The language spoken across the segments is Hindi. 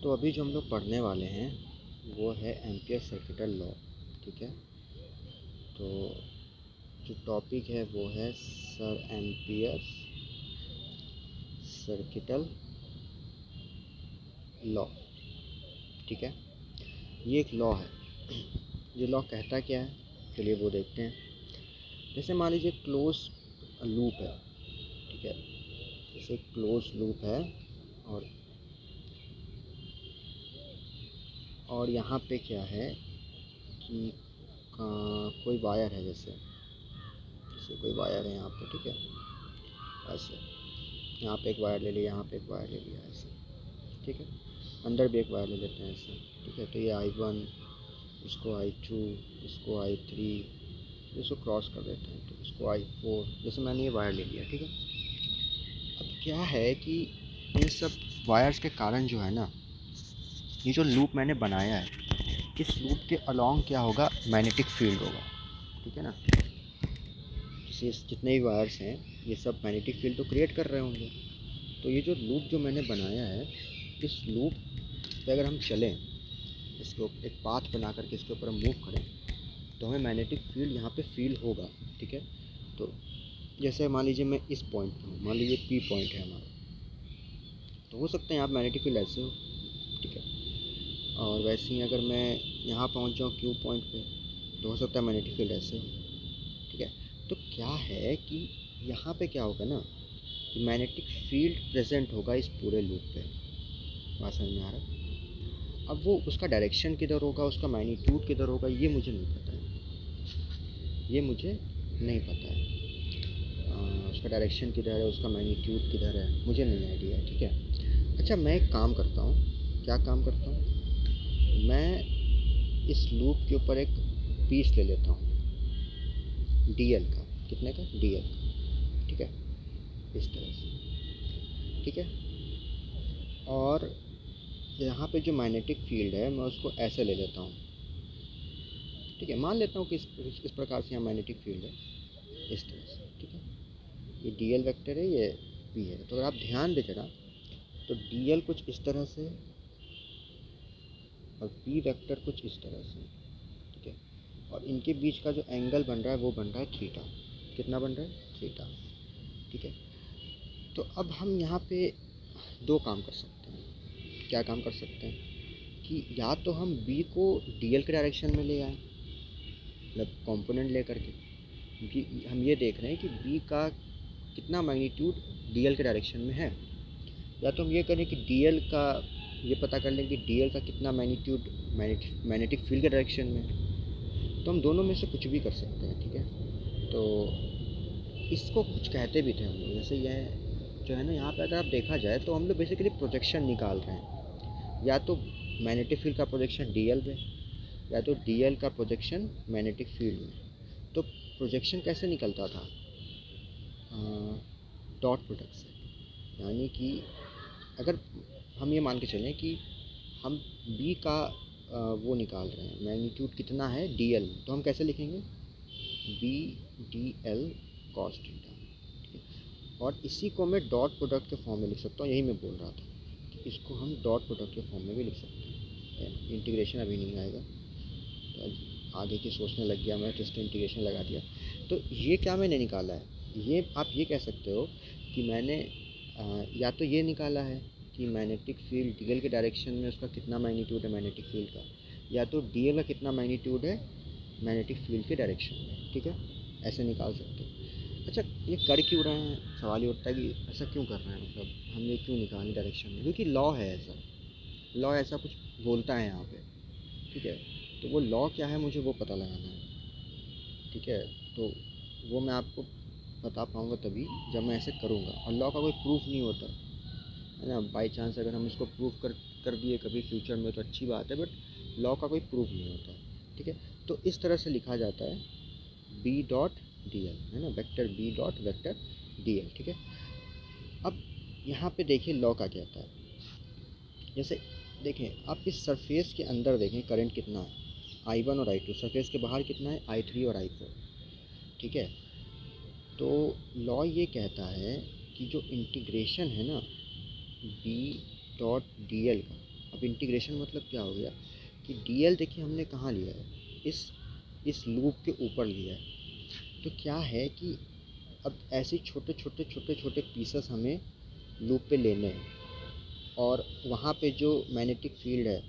तो अभी जो हम लोग पढ़ने वाले हैं वो है एम्पियर सर्किटल लॉ। ठीक है, तो जो टॉपिक है वो है सर एम्पियर सर्किटल लॉ। ठीक है, ये एक लॉ है। ये लॉ कहता क्या है, चलिए वो देखते हैं। जैसे मान लीजिए क्लोज लूप है। ठीक है, जैसे क्लोज लूप है और यहाँ पे क्या है कि कोई वायर है। जैसे जैसे कोई वायर है यहाँ पे। ठीक है, ऐसे यहाँ पे एक वायर ले लिया, यहाँ पे एक वायर ले लिया, ऐसे। ठीक है, अंदर भी एक वायर ले लेते हैं ऐसे। ठीक है, तो ये I1, इसको I2, इसको I3, इसको क्रॉस कर देते हैं तो इसको I4। जैसे मैंने ये वायर ले लिया। ठीक है, अब क्या है कि इन सब वायर्स के कारण जो है ना, ये जो लूप मैंने बनाया है, इस लूप के अलोंग क्या होगा, मैग्नेटिक फील्ड होगा। ठीक है ना, जितने भी वायर्स हैं ये सब मैग्नेटिक फील्ड तो क्रिएट कर रहे होंगे। तो ये जो लूप जो मैंने बनाया है, इस लूप पे अगर हम चलें, इसको एक पाथ बना करके इसके ऊपर हम मूव करें तो हमें मैग्नेटिक फील्ड यहाँ पे फील होगा। ठीक है, तो जैसे मान लीजिए मैं इस पॉइंट पर हूँ, मान लीजिए P पॉइंट है हमारा, तो हो सकता है यहाँ मैग्नेटिक फील्ड ऐसे हो। ठीक है, और वैसे ही अगर मैं यहाँ पहुँच जाऊँ Q पॉइंट पे, तो हो सकता है मैग्नेटिक फील्ड ऐसे हो। ठीक है, तो क्या है कि यहाँ पे क्या होगा ना कि मैग्नेटिक फील्ड प्रेजेंट होगा इस पूरे लूप पे। बात समझ में आ रहा है? अब वो उसका डायरेक्शन किधर होगा, उसका मैग्नीट्यूड किधर होगा, ये मुझे नहीं पता है। ये मुझे नहीं पता है। उसका डायरेक्शन किधर है, उसका मैग्नीट्यूड किधर है, मुझे नहीं आइडिया है। ठीक है, अच्छा मैं एक काम करता हूँ। क्या काम करता हूँ, मैं इस लूप के ऊपर एक पीस ले लेता हूँ DL का। कितने का, DL का। ठीक है, इस तरह से। ठीक है, और यहाँ पे जो मैग्नेटिक फील्ड है मैं उसको ऐसे ले लेता हूँ। ठीक है, मान लेता हूँ कि इस प्रकार से यहाँ मैग्नेटिक फील्ड है, इस तरह से। ठीक है, ये DL वेक्टर है, ये P है। तो अगर आप ध्यान दें जरा, तो DL कुछ इस तरह से और P वेक्टर कुछ इस तरह से। ठीक है, और इनके बीच का जो एंगल बन रहा है वो बन रहा है थीटा। कितना बन रहा है, थीटा। ठीक है, तो अब हम यहाँ पे दो काम कर सकते हैं। क्या काम कर सकते हैं कि या तो हम B को DL के डायरेक्शन में ले आएँ, मतलब कंपोनेंट ले करके, क्योंकि हम ये देख रहे हैं कि B का कितना मैग्नीट्यूड DL के डायरेक्शन में है। या तो हम ये करें कि DL का ये पता कर लें कि DL का कितना मैग्नीट्यूड मैग्नेटिक फील्ड के डायरेक्शन में है। तो हम दोनों में से कुछ भी कर सकते हैं। ठीक है, तो इसको कुछ कहते भी थे हम लोग। जैसे यह जो है ना, यहाँ पे अगर आप देखा जाए तो हम लोग बेसिकली प्रोजेक्शन निकाल रहे हैं। या तो मैग्नेटिक फील्ड का प्रोजेक्शन DL में, या तो DL का प्रोजेक्शन मैग्नेटिक फील्ड में। तो प्रोजेक्शन कैसे निकलता था, डॉट प्रोडक्ट से। यानी कि अगर हम ये मान के चलें कि हम B का वो निकाल रहे हैं, मैग्नीट्यूड कितना है DL में, तो हम कैसे लिखेंगे, B/DL cos थीटा। ठीक है, और इसी को मैं डॉट प्रोडक्ट के फॉर्म में लिख सकता हूँ। यही मैं बोल रहा था कि इसको हम डॉट प्रोडक्ट के फॉर्म में भी लिख सकते हैं। इंटीग्रेशन अभी नहीं आएगा, तो आगे की सोचने लग गया मैं, तो इसको इंटीग्रेशन लगा दिया। तो ये क्या मैंने निकाला है, ये आप ये कह सकते हो कि मैंने या तो ये निकाला है कि मैग्नेटिक फील्ड DL के डायरेक्शन में उसका कितना मैग्नीट्यूड है मैग्नेटिक फील्ड का, या तो DL का कितना मैग्नीट्यूड है मैग्नेटिक फील्ड के डायरेक्शन में। ठीक है, ऐसे निकाल सकते हो। अच्छा, ये कर क्यों रहे हैं, सवाल ये उठता है कि ऐसा क्यों कर रहे हैं, मतलब हम ये क्यों निकालें डायरेक्शन में, क्योंकि लॉ है ऐसा। लॉ ऐसा कुछ बोलता है यहाँ पे। ठीक है, तो वो लॉ क्या है मुझे वो पता लगाना है। ठीक है, तो वो मैं आपको बता पाऊँगा तभी जब मैं ऐसे करूँगा। और लॉ का कोई प्रूफ नहीं होता है ना। बाई चांस अगर हम इसको प्रूफ कर दिए कभी फ्यूचर में तो अच्छी बात है, बट लॉ का कोई प्रूफ नहीं होता। ठीक है, तो इस तरह से लिखा जाता है B.DL, है ना, वेक्टर B.वेक्टर DL। ठीक है, अब यहाँ पे देखिए लॉ का क्या कहता है। जैसे देखें, आप इस सरफेस के अंदर देखें करंट कितना है, I1 और I2। सरफेस के बाहर कितना है, I3 और I4। ठीक है, तो लॉ ये कहता है कि जो इंटीग्रेशन है ना B.DL का, अब इंटीग्रेशन मतलब क्या हो गया कि डीएल देखिए हमने कहाँ लिया है, इस लूप के ऊपर लिया है। तो क्या है कि अब ऐसे छोटे छोटे छोटे छोटे पीसेस हमें लूप पे लेने हैं और वहाँ पे जो मैग्नेटिक फील्ड है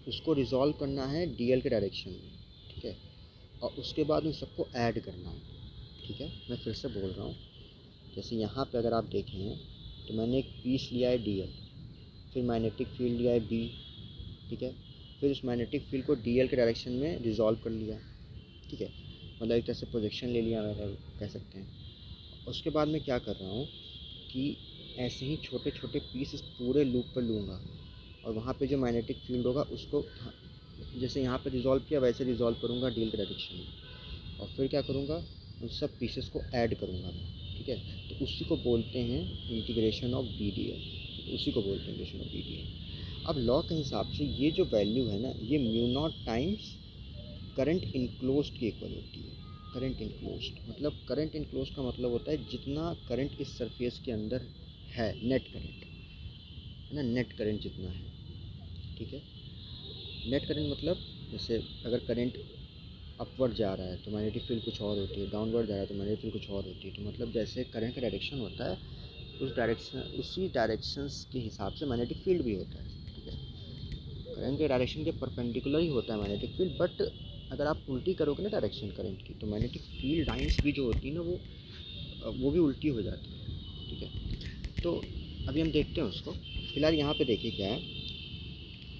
उसको रिजॉल्व करना है डीएल के डायरेक्शन में, ठीक है। और उसके बाद उन सबको ऐड करना है, ठीक है। मैं फिर से बोल रहा हूँ, जैसे यहाँ पे अगर आप देखें तो मैंने एक पीस लिया है डीएल, फिर मैग्नेटिक फील्ड लिया है बी, ठीक है। फिर उस मैग्नेटिक फील्ड को डीएल के डायरेक्शन में रिजॉल्व कर लिया, ठीक है। मतलब एक तरह से प्रोजेक्शन ले लिया मैंने, कह सकते हैं। उसके बाद मैं क्या कर रहा हूँ कि ऐसे ही छोटे छोटे पीस इस पूरे लूप पर लूँगा और वहाँ पे जो मैग्नेटिक फील्ड होगा उसको जैसे यहाँ पे रिजॉल्व किया वैसे रिजॉल्व करूँगा डीएल के डायरेक्शन में। और फिर क्या करूँगा, उन सब पीसेस को ऐड करूँगा मैं, ठीक है। तो उसी को बोलते हैं integration of B D L, उसी को बोलते हैं integration of B D L. अब लॉ के हिसाब से ये जो वैल्यू है ना, ये mu naught times current enclosed की इक्वल होती है। करंट इनक्लोज्ड मतलब, करंट इनक्लोज्ड का मतलब होता है जितना करंट इस सरफेस के अंदर है, नेट करंट है ना, नेट करंट जितना है, ठीक है। नेट करंट मतलब जैसे अगर करंट अपवर्ड जा रहा है तो मैग्नेटिक फील्ड कुछ और होती है, डाउनवर्ड जा रहा है तो मैग्नेटिक फील्ड कुछ और होती है। तो मतलब जैसे करंट का डायरेक्शन होता है उसी डायरेक्शंस के हिसाब से मैग्नेटिक फील्ड भी होता है, ठीक है। करंट के डायरेक्शन के परपेंडिकुलर ही होता है मैग्नेटिक फील्ड, बट अगर आप उल्टी करोगे ना डायरेक्शन करंट की तो मैग्नेटिक फील्ड लाइंस भी जो होती है ना वो भी उल्टी हो जाती है, ठीक है। तो अभी हम देखते हैं उसको। फिलहाल यहाँ पे देखिए क्या है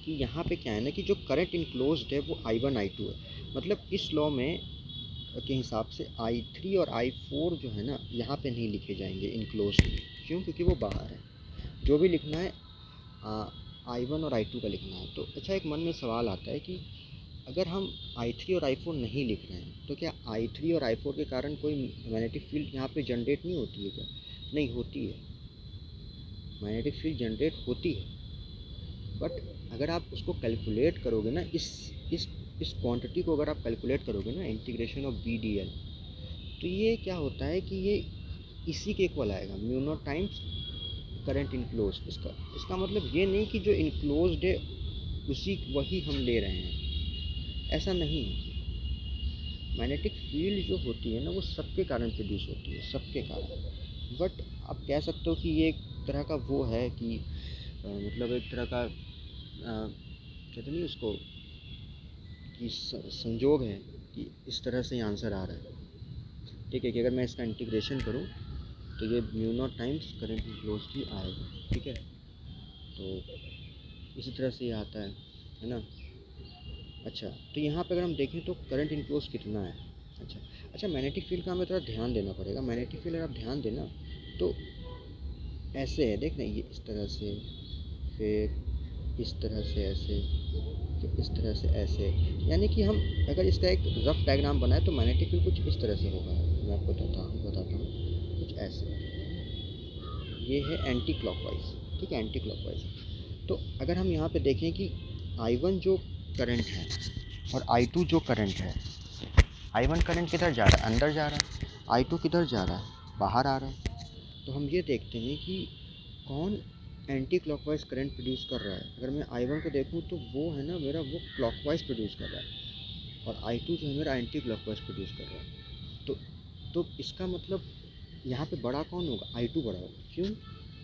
कि यहाँ पे क्या है ना कि जो करंट इनक्लोज्ड है वो I1 I2 है। मतलब इस लॉ में के हिसाब से I3 और I4 जो है ना यहाँ पे नहीं लिखे जाएंगे इनक्लोज में। क्यों? क्योंकि वो बाहर है। जो भी लिखना है I1 और I2 का लिखना है। तो अच्छा, एक मन में सवाल आता है कि अगर हम I3 और I4 नहीं लिख रहे हैं तो क्या I3 और I4 के कारण कोई मैग्नेटिक फील्ड यहाँ पे जनरेट नहीं होती है क्या? नहीं होती है, मैग्नेटिक फील्ड जनरेट होती है। बट अगर आप उसको कैलकुलेट करोगे ना, इस क्वांटिटी को अगर आप कैलकुलेट करोगे ना, integration of B D L, तो ये क्या होता है कि ये इसी के इक्वल आएगा, mu naught times current enclose. इसका मतलब ये नहीं कि जो इनक्लोज्ड है वही हम ले रहे हैं, ऐसा नहीं है। मैग्नेटिक फील्ड जो होती है ना वो सबके कारण प्रोड्यूस होती है, सबके कारण। बट आप कह सकते हो कि ये एक तरह का वो है कि मतलब एक तरह का कहते नहीं उसको कि संजोग है कि इस तरह से ही आंसर आ रहा है, ठीक है। कि अगर मैं इसका इंटीग्रेशन करूं तो ये mu naught times current enclose ही आएगा, ठीक है। तो इसी तरह से ये आता है ना। अच्छा, तो यहाँ पे अगर हम देखें तो करंट इनक्लोज कितना है। अच्छा अच्छा, मैग्नेटिक फील्ड का हमें थोड़ा ध्यान देना पड़ेगा। मैग्नेटिक फील्ड अगर आप ध्यान देना तो ऐसे है, देख ना, ये इस तरह से, फिर इस तरह से ऐसे, फिर इस तरह से ऐसे। यानी कि हम अगर इसका एक रफ डायग्राम बनाए तो मैग्नेटिक फील्ड कुछ इस तरह से होगा। मैं आपको बताता हूँ कुछ ऐसे। ये है एंटी क्लॉकवाइज, ठीक है, एंटी क्लॉकवाइज। तो अगर हम यहाँ पे देखें कि I1 जो करंट है और I2 जो करंट है, I1 करंट किधर जा रहा है, अंदर जा रहा है। I2 किधर जा रहा है, बाहर आ रहा है। तो हम ये देखते हैं कि कौन एंटी क्लॉकवाइज करंट प्रोड्यूस कर रहा है। अगर मैं I1 को देखूँ तो वो है ना मेरा, वो क्लॉकवाइज प्रोड्यूस कर रहा है, और I2 जो है मेरा एंटी क्लॉकवाइज प्रोड्यूस कर रहा है। तो इसका मतलब यहाँ पे बड़ा कौन होगा, I2 बड़ा होगा। क्यों?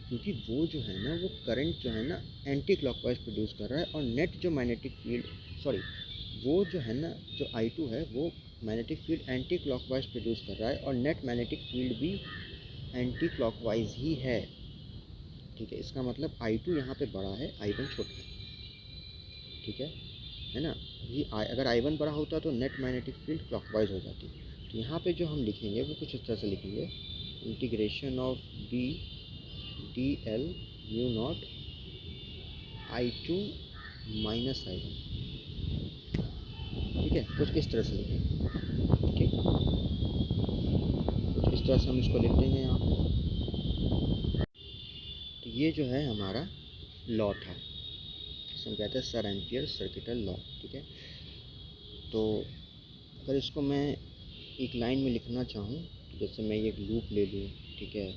क्योंकि वो जो है ना वो करंट जो है ना एंटी क्लॉकवाइज प्रोड्यूस कर रहा है, और नेट जो मैग्नेटिक फील्ड, सॉरी, वो जो है ना जो I2 है वो magnetic field anti clockwise produce कर रहा है, और नेट मैग्नेटिक फील्ड भी एंटी क्लॉकवाइज ही है, ठीक है। इसका मतलब I2 यहाँ पे बड़ा है, I1 छोटा है, ठीक है ना। ये अगर I1 बड़ा होता तो नेट मैग्नेटिक फील्ड क्लॉकवाइज हो जाती। तो यहाँ पे जो हम लिखेंगे वो कुछ इस तरह से लिखेंगे, integration of B D L mu naught I2 minus I1, ठीक है। कुछ इस तरह से लिखेंगे, ठीक, कुछ इस तरह से हम इसको लिख देंगे यहाँ पे। तो ये जो है हमारा लॉ था, जिसे हम कहते हैं सर एम्पियर सर्किटल लॉ, ठीक है। तो अगर इसको मैं एक लाइन में लिखना चाहूँ तो जैसे मैं ये लूप ले लूँ, ठीक है,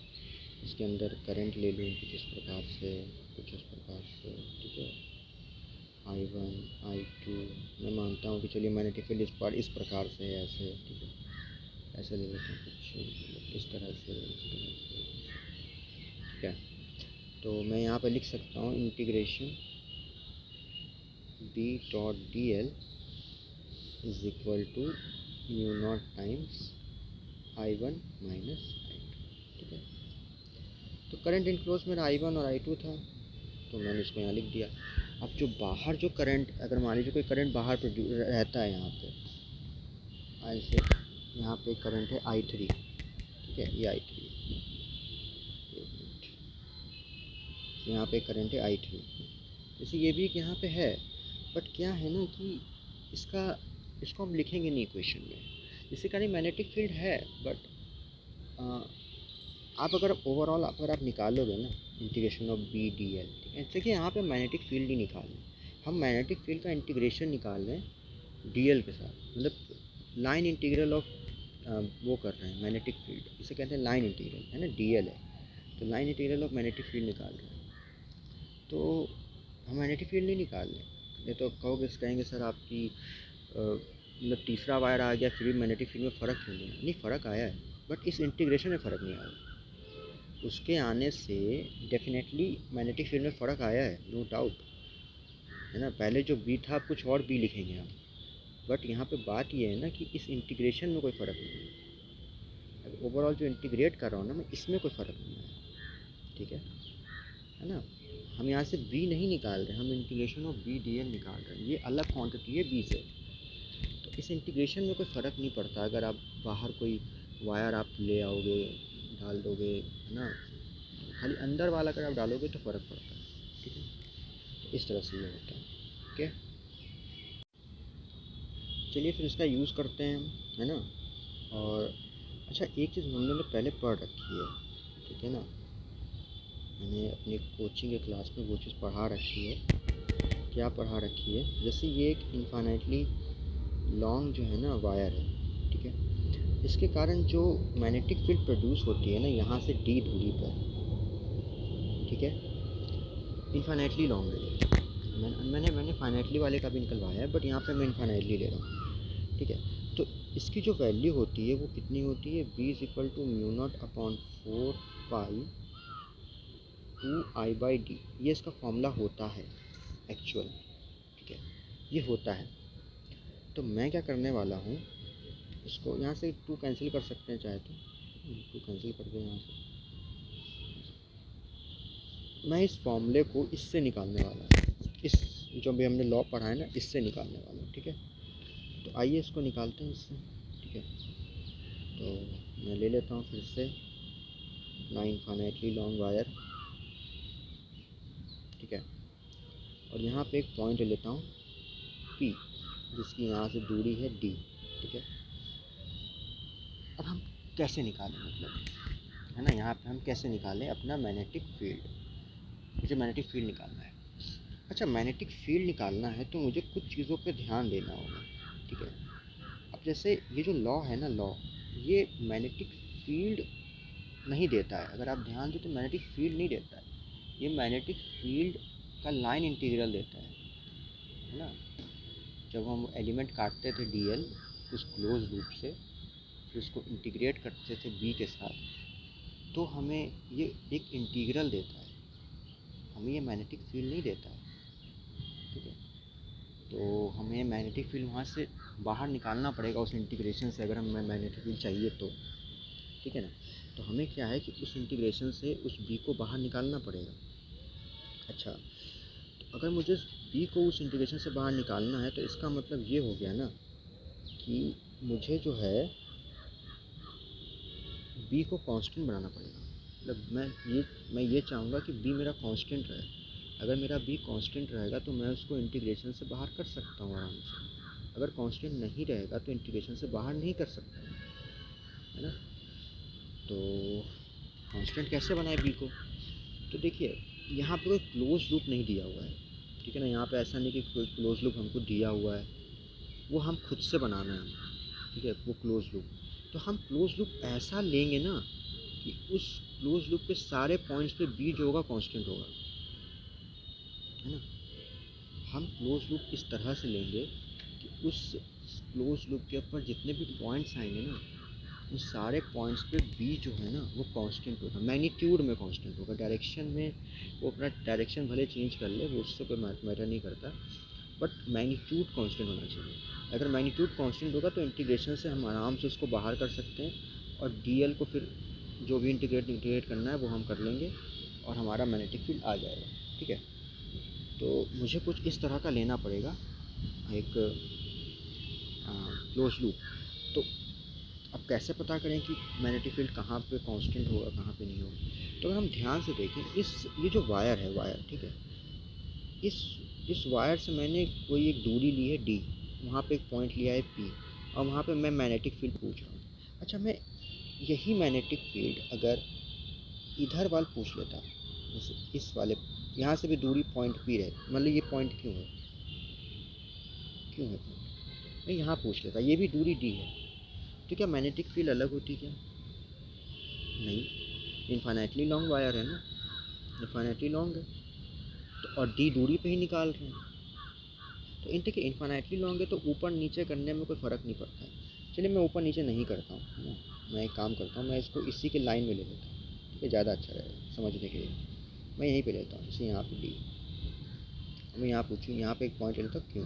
इसके अंदर करंट ले लूँ कुछ इस प्रकार से, कुछ इस प्रकार से, ठीक है। I1 I2, मैं मानता हूँ कि चलिए मैग्नेटिक फील्ड इस पर इस प्रकार से है, ऐसे, ठीक है, ऐसे ले लेते हैं कुछ इस तरह से, ठीक है। तो मैं यहाँ पे लिख सकता हूँ integration B dot D L is equal to mu naught times I1 minus I2, ठीक है। तो करंट इनक्लोज मेरा I1 और I2 था, तो मैंने इसको यहाँ लिख दिया। अब जो बाहर जो करंट, अगर मान लीजिए कोई करंट बाहर रहता है यहाँ पे, ऐसे यहाँ पे करंट है I3, ठीक है, ये I3, एक मिनट, यहाँ पे करंट है I3, जैसे ये भी यहाँ पे है, बट क्या है ना कि इसका इसको हम लिखेंगे नहीं इक्वेशन में, इससे कारण मैग्नेटिक फील्ड है, बट आप अगर ओवरऑल अगर आप निकालोगे ना integration of B D L, ठीक है, देखिए यहाँ पे मैग्नेटिक फील्ड ही निकाल रहे हैं हम, मैग्नेटिक फील्ड का इंटीग्रेशन निकाल रहे हैं डी एल के साथ, मतलब लाइन इंटीग्रल ऑफ वो कर रहे हैं मैग्नेटिक फील्ड, इसे कहते हैं लाइन इंटीग्रल, है ना, डी एल है, तो line integral of magnetic field निकाल रहे हैं। तो हम मैग्नेटिक फील्ड नहीं निकाल रहे, ये तो कहोगे, कहेंगे सर आपकी मतलब तीसरा वायर आ गया फिर भी मैग्नेटिक फील्ड में फ़र्क क्यों नहीं आया? नहीं, फ़र्क आया है, बट इस इंटीग्रेशन में फ़र्क नहीं आया। उसके आने से डेफिनेटली मैग्नेटिक फील्ड में फ़र्क आया है, नो डाउट, है ना। पहले जो बी था आप कुछ और बी लिखेंगे आप, बट यहाँ पे बात ये है ना कि इस इंटीग्रेशन में कोई फ़र्क नहीं है, ओवरऑल जो इंटीग्रेट कर रहा हूँ ना मैं, इसमें कोई फ़र्क नहीं आया, ठीक है ना। हम यहाँ से बी नहीं निकाल रहे, हम integration of B D L निकाल रहे हैं, ये अलग क्वांटिटी है बी से, तो इस इंटीग्रेशन में कोई फ़र्क नहीं पड़ता। अगर आप बाहर कोई वायर आप ले आओगे, डाल दोगे, है ना, खाली अंदर वाला अगर आप डालोगे तो फ़र्क पड़ता है, ठीक है। तो इस तरह से ये होता है, ओके। चलिए फिर इसका यूज़ करते हैं हम, है ना। और अच्छा, एक चीज़ हमने पहले पढ़ रखी है, ठीक है ना, मैंने अपनी कोचिंग के क्लास में वो चीज़ पढ़ा रखी है। क्या पढ़ा रखी है? जैसे ये एक इन्फाइनाइटली लॉन्ग जो है ना वायर है, ठीक है, इसके कारण जो मैग्नेटिक फील्ड प्रोड्यूस होती है ना यहाँ से डी दूरी पर, ठीक है, इन्फाइनाइटली लॉन्ग है, मैंने फाइनाइटली वाले का भी निकलवाया है, बट यहाँ पे मैं इन्फाइनाइटली ले रहा हूँ, ठीक है। तो इसकी जो वैल्यू होती है वो कितनी होती है? B is equal to mu naught upon 4 pi 2I/d, ये इसका फॉर्मूला होता है एक्चुअल, ठीक है, ये होता है। तो मैं क्या करने वाला हूँ, इसको यहाँ से 2 कैंसिल कर सकते हैं चाहे तो, 2 कैंसिल कर दें यहाँ से, मैं इस फॉर्मूले को इससे निकालने वाला हूँ, इस जो भी हमने लॉ पढ़ा है ना इससे निकालने वाला हूँ, ठीक है। तो आइए इसको निकालते हैं इससे, ठीक है। तो मैं ले लेता हूँ फिर से अपना इन्फाइनाइटली लॉन्ग वायर, ठीक है, और यहाँ पे एक पॉइंट ले लेता हूँ P, जिसकी यहाँ से दूरी है D, ठीक है। अब हम कैसे निकालें, मतलब, है ना, यहाँ पे हम कैसे निकालें अपना मैग्नेटिक फील्ड, मुझे मैग्नेटिक फील्ड निकालना है। अच्छा, मैग्नेटिक फील्ड निकालना है तो मुझे कुछ चीज़ों पे ध्यान देना होगा, ठीक है। अब जैसे ये जो लॉ है ना, लॉ ये मैग्नेटिक फील्ड नहीं देता है, अगर आप ध्यान दें तो मैग्नेटिक फील्ड नहीं देता है, ये मैग्नेटिक फील्ड का लाइन इंटीग्रल देता है ना। जब हम एलिमेंट काटते थे डीएल उस क्लोज लूप से, फिर उसको इंटीग्रेट करते थे बी के साथ, तो हमें ये एक इंटीग्रल देता है, हमें ये मैग्नेटिक फील्ड नहीं देता है, ठीक है। तो हमें मैग्नेटिक फील्ड वहाँ से बाहर निकालना पड़ेगा उस इंटीग्रेशन से, अगर हमें मैग्नेटिक फील्ड चाहिए तो, ठीक है ना। तो हमें क्या है कि उस इंटीग्रेशन से उस बी को बाहर निकालना पड़ेगा। अच्छा, तो अगर मुझे बी को उस इंटीग्रेशन से बाहर निकालना है तो इसका मतलब ये हो गया ना कि मुझे जो है बी को कांस्टेंट बनाना पड़ेगा, मतलब मैं ये चाहूँगा कि बी मेरा कांस्टेंट रहे। अगर मेरा बी कांस्टेंट रहेगा तो मैं उसको इंटीग्रेशन से बाहर कर सकता हूँ आराम से, अगर कांस्टेंट नहीं रहेगा तो इंटीग्रेशन से बाहर नहीं कर सकता, है ना। तो कांस्टेंट कैसे बनाए बी को? तो देखिए यहाँ पे कोई क्लोज लूप नहीं दिया हुआ है, ठीक है ना, यहाँ पे ऐसा नहीं कि कोई क्लोज लूप हमको दिया हुआ है, वो हम खुद से बनाना है, ठीक है, वो क्लोज लूप। तो हम क्लोज लूप ऐसा लेंगे ना कि उस क्लोज लूप के सारे पॉइंट्स पे बी जो होगा कांस्टेंट होगा, है ना। हम क्लोज लूप इस तरह से लेंगे कि उस क्लोज लूप के ऊपर जितने भी पॉइंट्स आएंगे ना, उन सारे पॉइंट्स पे बी जो है ना वो कांस्टेंट होगा, मैग्नीट्यूड में कांस्टेंट होगा। डायरेक्शन में वो अपना डायरेक्शन भले चेंज कर ले, वो उससे कोई मैटर नहीं करता, बट मैग्नीट्यूड कांस्टेंट होना चाहिए। अगर मैग्नीट्यूड कांस्टेंट होगा तो इंटीग्रेशन से हम आराम से उसको बाहर कर सकते हैं, और डीएल को फिर जो भी इंटीग्रेट करना है वो हम कर लेंगे, और हमारा मैग्नेटिक फील्ड आ जाएगा। ठीक है, तो मुझे कुछ इस तरह का लेना पड़ेगा एक क्लोज लूप। तो अब कैसे पता करें कि मैग्नेटिक फील्ड कहाँ पे कांस्टेंट होगा, कहाँ पे नहीं होगा? तो अगर हम ध्यान से देखें, ये जो वायर है, वायर, ठीक है, इस इस वायर से मैंने कोई एक दूरी ली है डी, वहाँ पे एक पॉइंट लिया है पी, और वहाँ पे मैं मैग्नेटिक फील्ड पूछ रहा हूँ। अच्छा, मैं यही मैग्नेटिक फील्ड अगर इधर वाल पूछ लेता, जैसे इस वाले, यहाँ से भी दूरी पॉइंट पी रहे, मतलब ये पॉइंट क्यों है, क्यों है पॉइंट, मैं यहाँ पूछ लेता, ये भी दूरी डी है, तो क्या मैग्नेटिक फील्ड अलग होती क्या? नहीं, इन्फाइनाइटली लॉन्ग वायर है ना, इन्फाइनाइटली लॉन्ग है, तो और डी दूरी पे ही निकाल रहे हैं, तो इन देखिए इन्फाइनाइटली लॉन्ग है तो ऊपर नीचे करने में कोई फ़र्क नहीं पड़ता है। चलिए मैं ऊपर नीचे नहीं करता हूँ, है ना, मैं एक काम करता हूँ, मैं इसको इसी के लाइन में ले लेता हूँ, ठीक है, ज़्यादा अच्छा रहेगा समझने के लिए। मैं यहीं पे लेता हूँ, जैसे यहाँ पे डी, मैं यहाँ पूछूँ, यहाँ पे एक पॉइंट लेता हूँ, क्यों?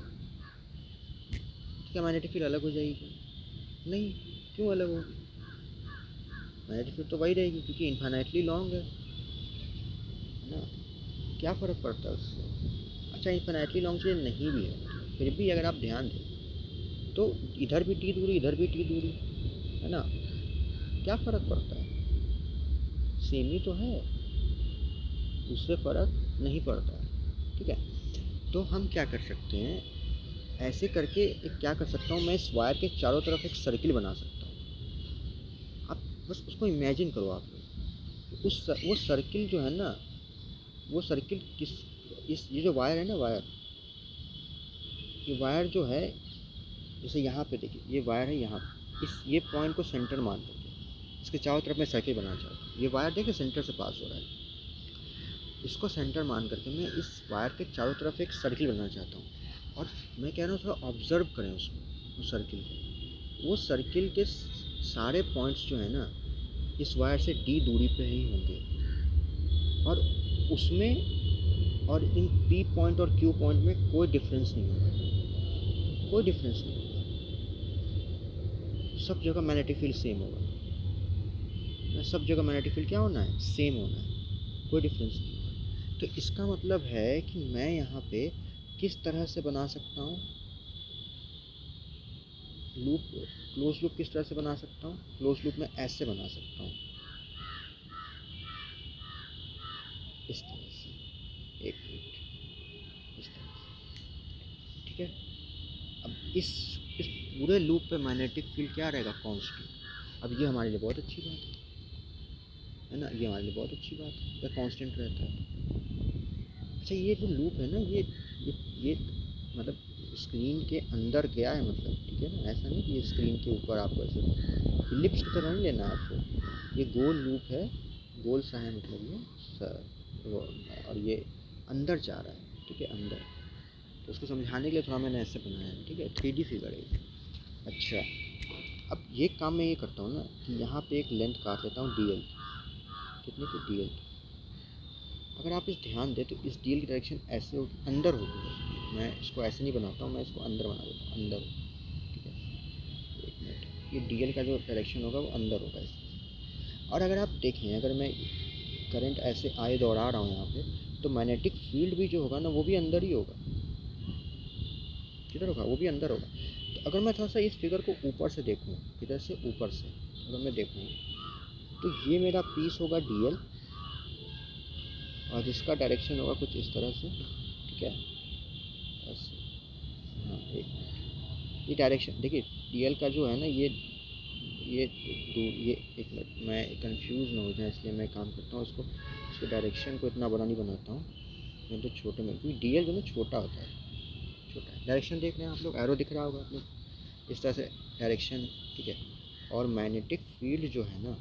तो क्या मैग्नेटिक फील्ड अलग हो जाएगी क्या? नहीं, क्यों अलग होगी? मैग्नेटिक फील्ड तो वही रहेगी, क्योंकि इन्फाइनाइटली लॉन्ग है ना, क्या फ़र्क पड़ता है उससे? अच्छा, इन्फिनिटली लॉन्ग चीज़ नहीं भी है, फिर भी अगर आप ध्यान दें तो इधर भी टी दूरी, इधर भी टी दूरी, है ना, क्या फ़र्क पड़ता है? सेम ही तो है, उससे फ़र्क नहीं पड़ता है। ठीक है, तो हम क्या कर सकते हैं, ऐसे करके एक क्या कर सकता हूँ मैं, इस वायर के चारों तरफ एक सर्किल बना सकता हूँ। आप बस उसको इमेजिन करो आप लोग, वो सर्किल जो है ना, वो सर्किल किस, इस ये जो वायर है ना, वायर, ये वायर जो है, जैसे यहाँ पे देखिए ये वायर है, यहाँ ये पॉइंट को सेंटर मान करके इसके चारों तरफ मैं सर्किल बनाना चाहता हूँ। ये वायर देखिए सेंटर से पास हो रहा है, इसको सेंटर मान करके मैं इस वायर के चारों तरफ एक सर्किल बनाना चाहता हूँ, और मैं कह रहा हूँ थोड़ा ऑब्ज़र्व करें उसको, उस सर्किल को। वो सर्किल के सारे पॉइंट्स जो है ना, इस वायर से डी दूरी पे ही होंगे, और उसमें और इन पी पॉइंट और क्यू पॉइंट में कोई डिफरेंस नहीं होगा, कोई डिफरेंस नहीं होगा, सब जगह मैग्नेटिक फील्ड सेम होगा। सब जगह मैग्नेटिक फील्ड क्या होना है, सेम होना है, कोई डिफरेंस नहीं होगा। तो इसका मतलब है कि मैं यहाँ पे किस तरह से बना सकता हूँ लूप, क्लोज लूप किस तरह से बना सकता हूँ, क्लोज लूप में ऐसे बना सकता हूँ, इस तरह से, एक मिनट, इस तरह से, ठीक है। अब इस पूरे लूप पे मैग्नेटिक फील्ड क्या रहेगा, कांस्टेंट। अब ये हमारे लिए बहुत अच्छी बात है ना, ये हमारे लिए बहुत अच्छी बात है, ये कांस्टेंट रहता है। अच्छा, ये जो लूप है ना, ये मतलब स्क्रीन के अंदर गया है, मतलब ठीक है ना, ऐसा नहीं कि ये स्क्रीन के ऊपर आपको ऐसे इलिप्स की तरह नहीं लेना है आपको, ये गोल लूप है, गोल सा है, मतलब ये और ये अंदर जा रहा है, ठीक है, अंदर। तो उसको समझाने के लिए थोड़ा मैंने ऐसे बनाया है, ठीक है, 3D फिगर है। अच्छा, अब ये काम मैं ये करता हूँ ना कि यहाँ पे एक लेंथ काट लेता हूँ डी एल, कितने की, डी एल। अगर आप इस ध्यान दें तो इस डीएल की डायरेक्शन ऐसे होगी, अंदर होगी, मैं इसको ऐसे नहीं बनाता हूँ, मैं इसको अंदर बना देता हूँ, अंदर, ठीक है, एक मिनट, ये डीएल का जो डायरेक्शन होगा वो अंदर होगा इसमें। और अगर आप देखें, अगर मैं करंट ऐसे आए दौड़ा रहा हूँ यहाँ पे, तो मैग्नेटिक फील्ड भी जो होगा ना वो भी अंदर ही होगा, किधर होगा, वो भी अंदर होगा। तो अगर मैं थोड़ा सा इस फिगर को ऊपर से देखूँ, इधर से ऊपर से अगर मैं देखूँ, तो ये मेरा पीस होगा डीएल, और इसका डायरेक्शन होगा कुछ इस तरह से, ठीक है, ऐसे। हाँ, ये डायरेक्शन देखिए, डीएल का जो है ना, ये ये एक मिनट, मैं कंफ्यूज ना हो जाए इसलिए मैं काम करता हूँ, इसको डायरेक्शन को इतना बड़ा नहीं बनाता हूँ मैं, तो छोटे में, क्योंकि डीएल जो ना छोटा होता है, छोटा है। डायरेक्शन देख रहे हैं आप लोग, एरो दिख रहा होगा आप लोग, इस तरह से डायरेक्शन, ठीक है। और मैग्नेटिक फील्ड जो है ना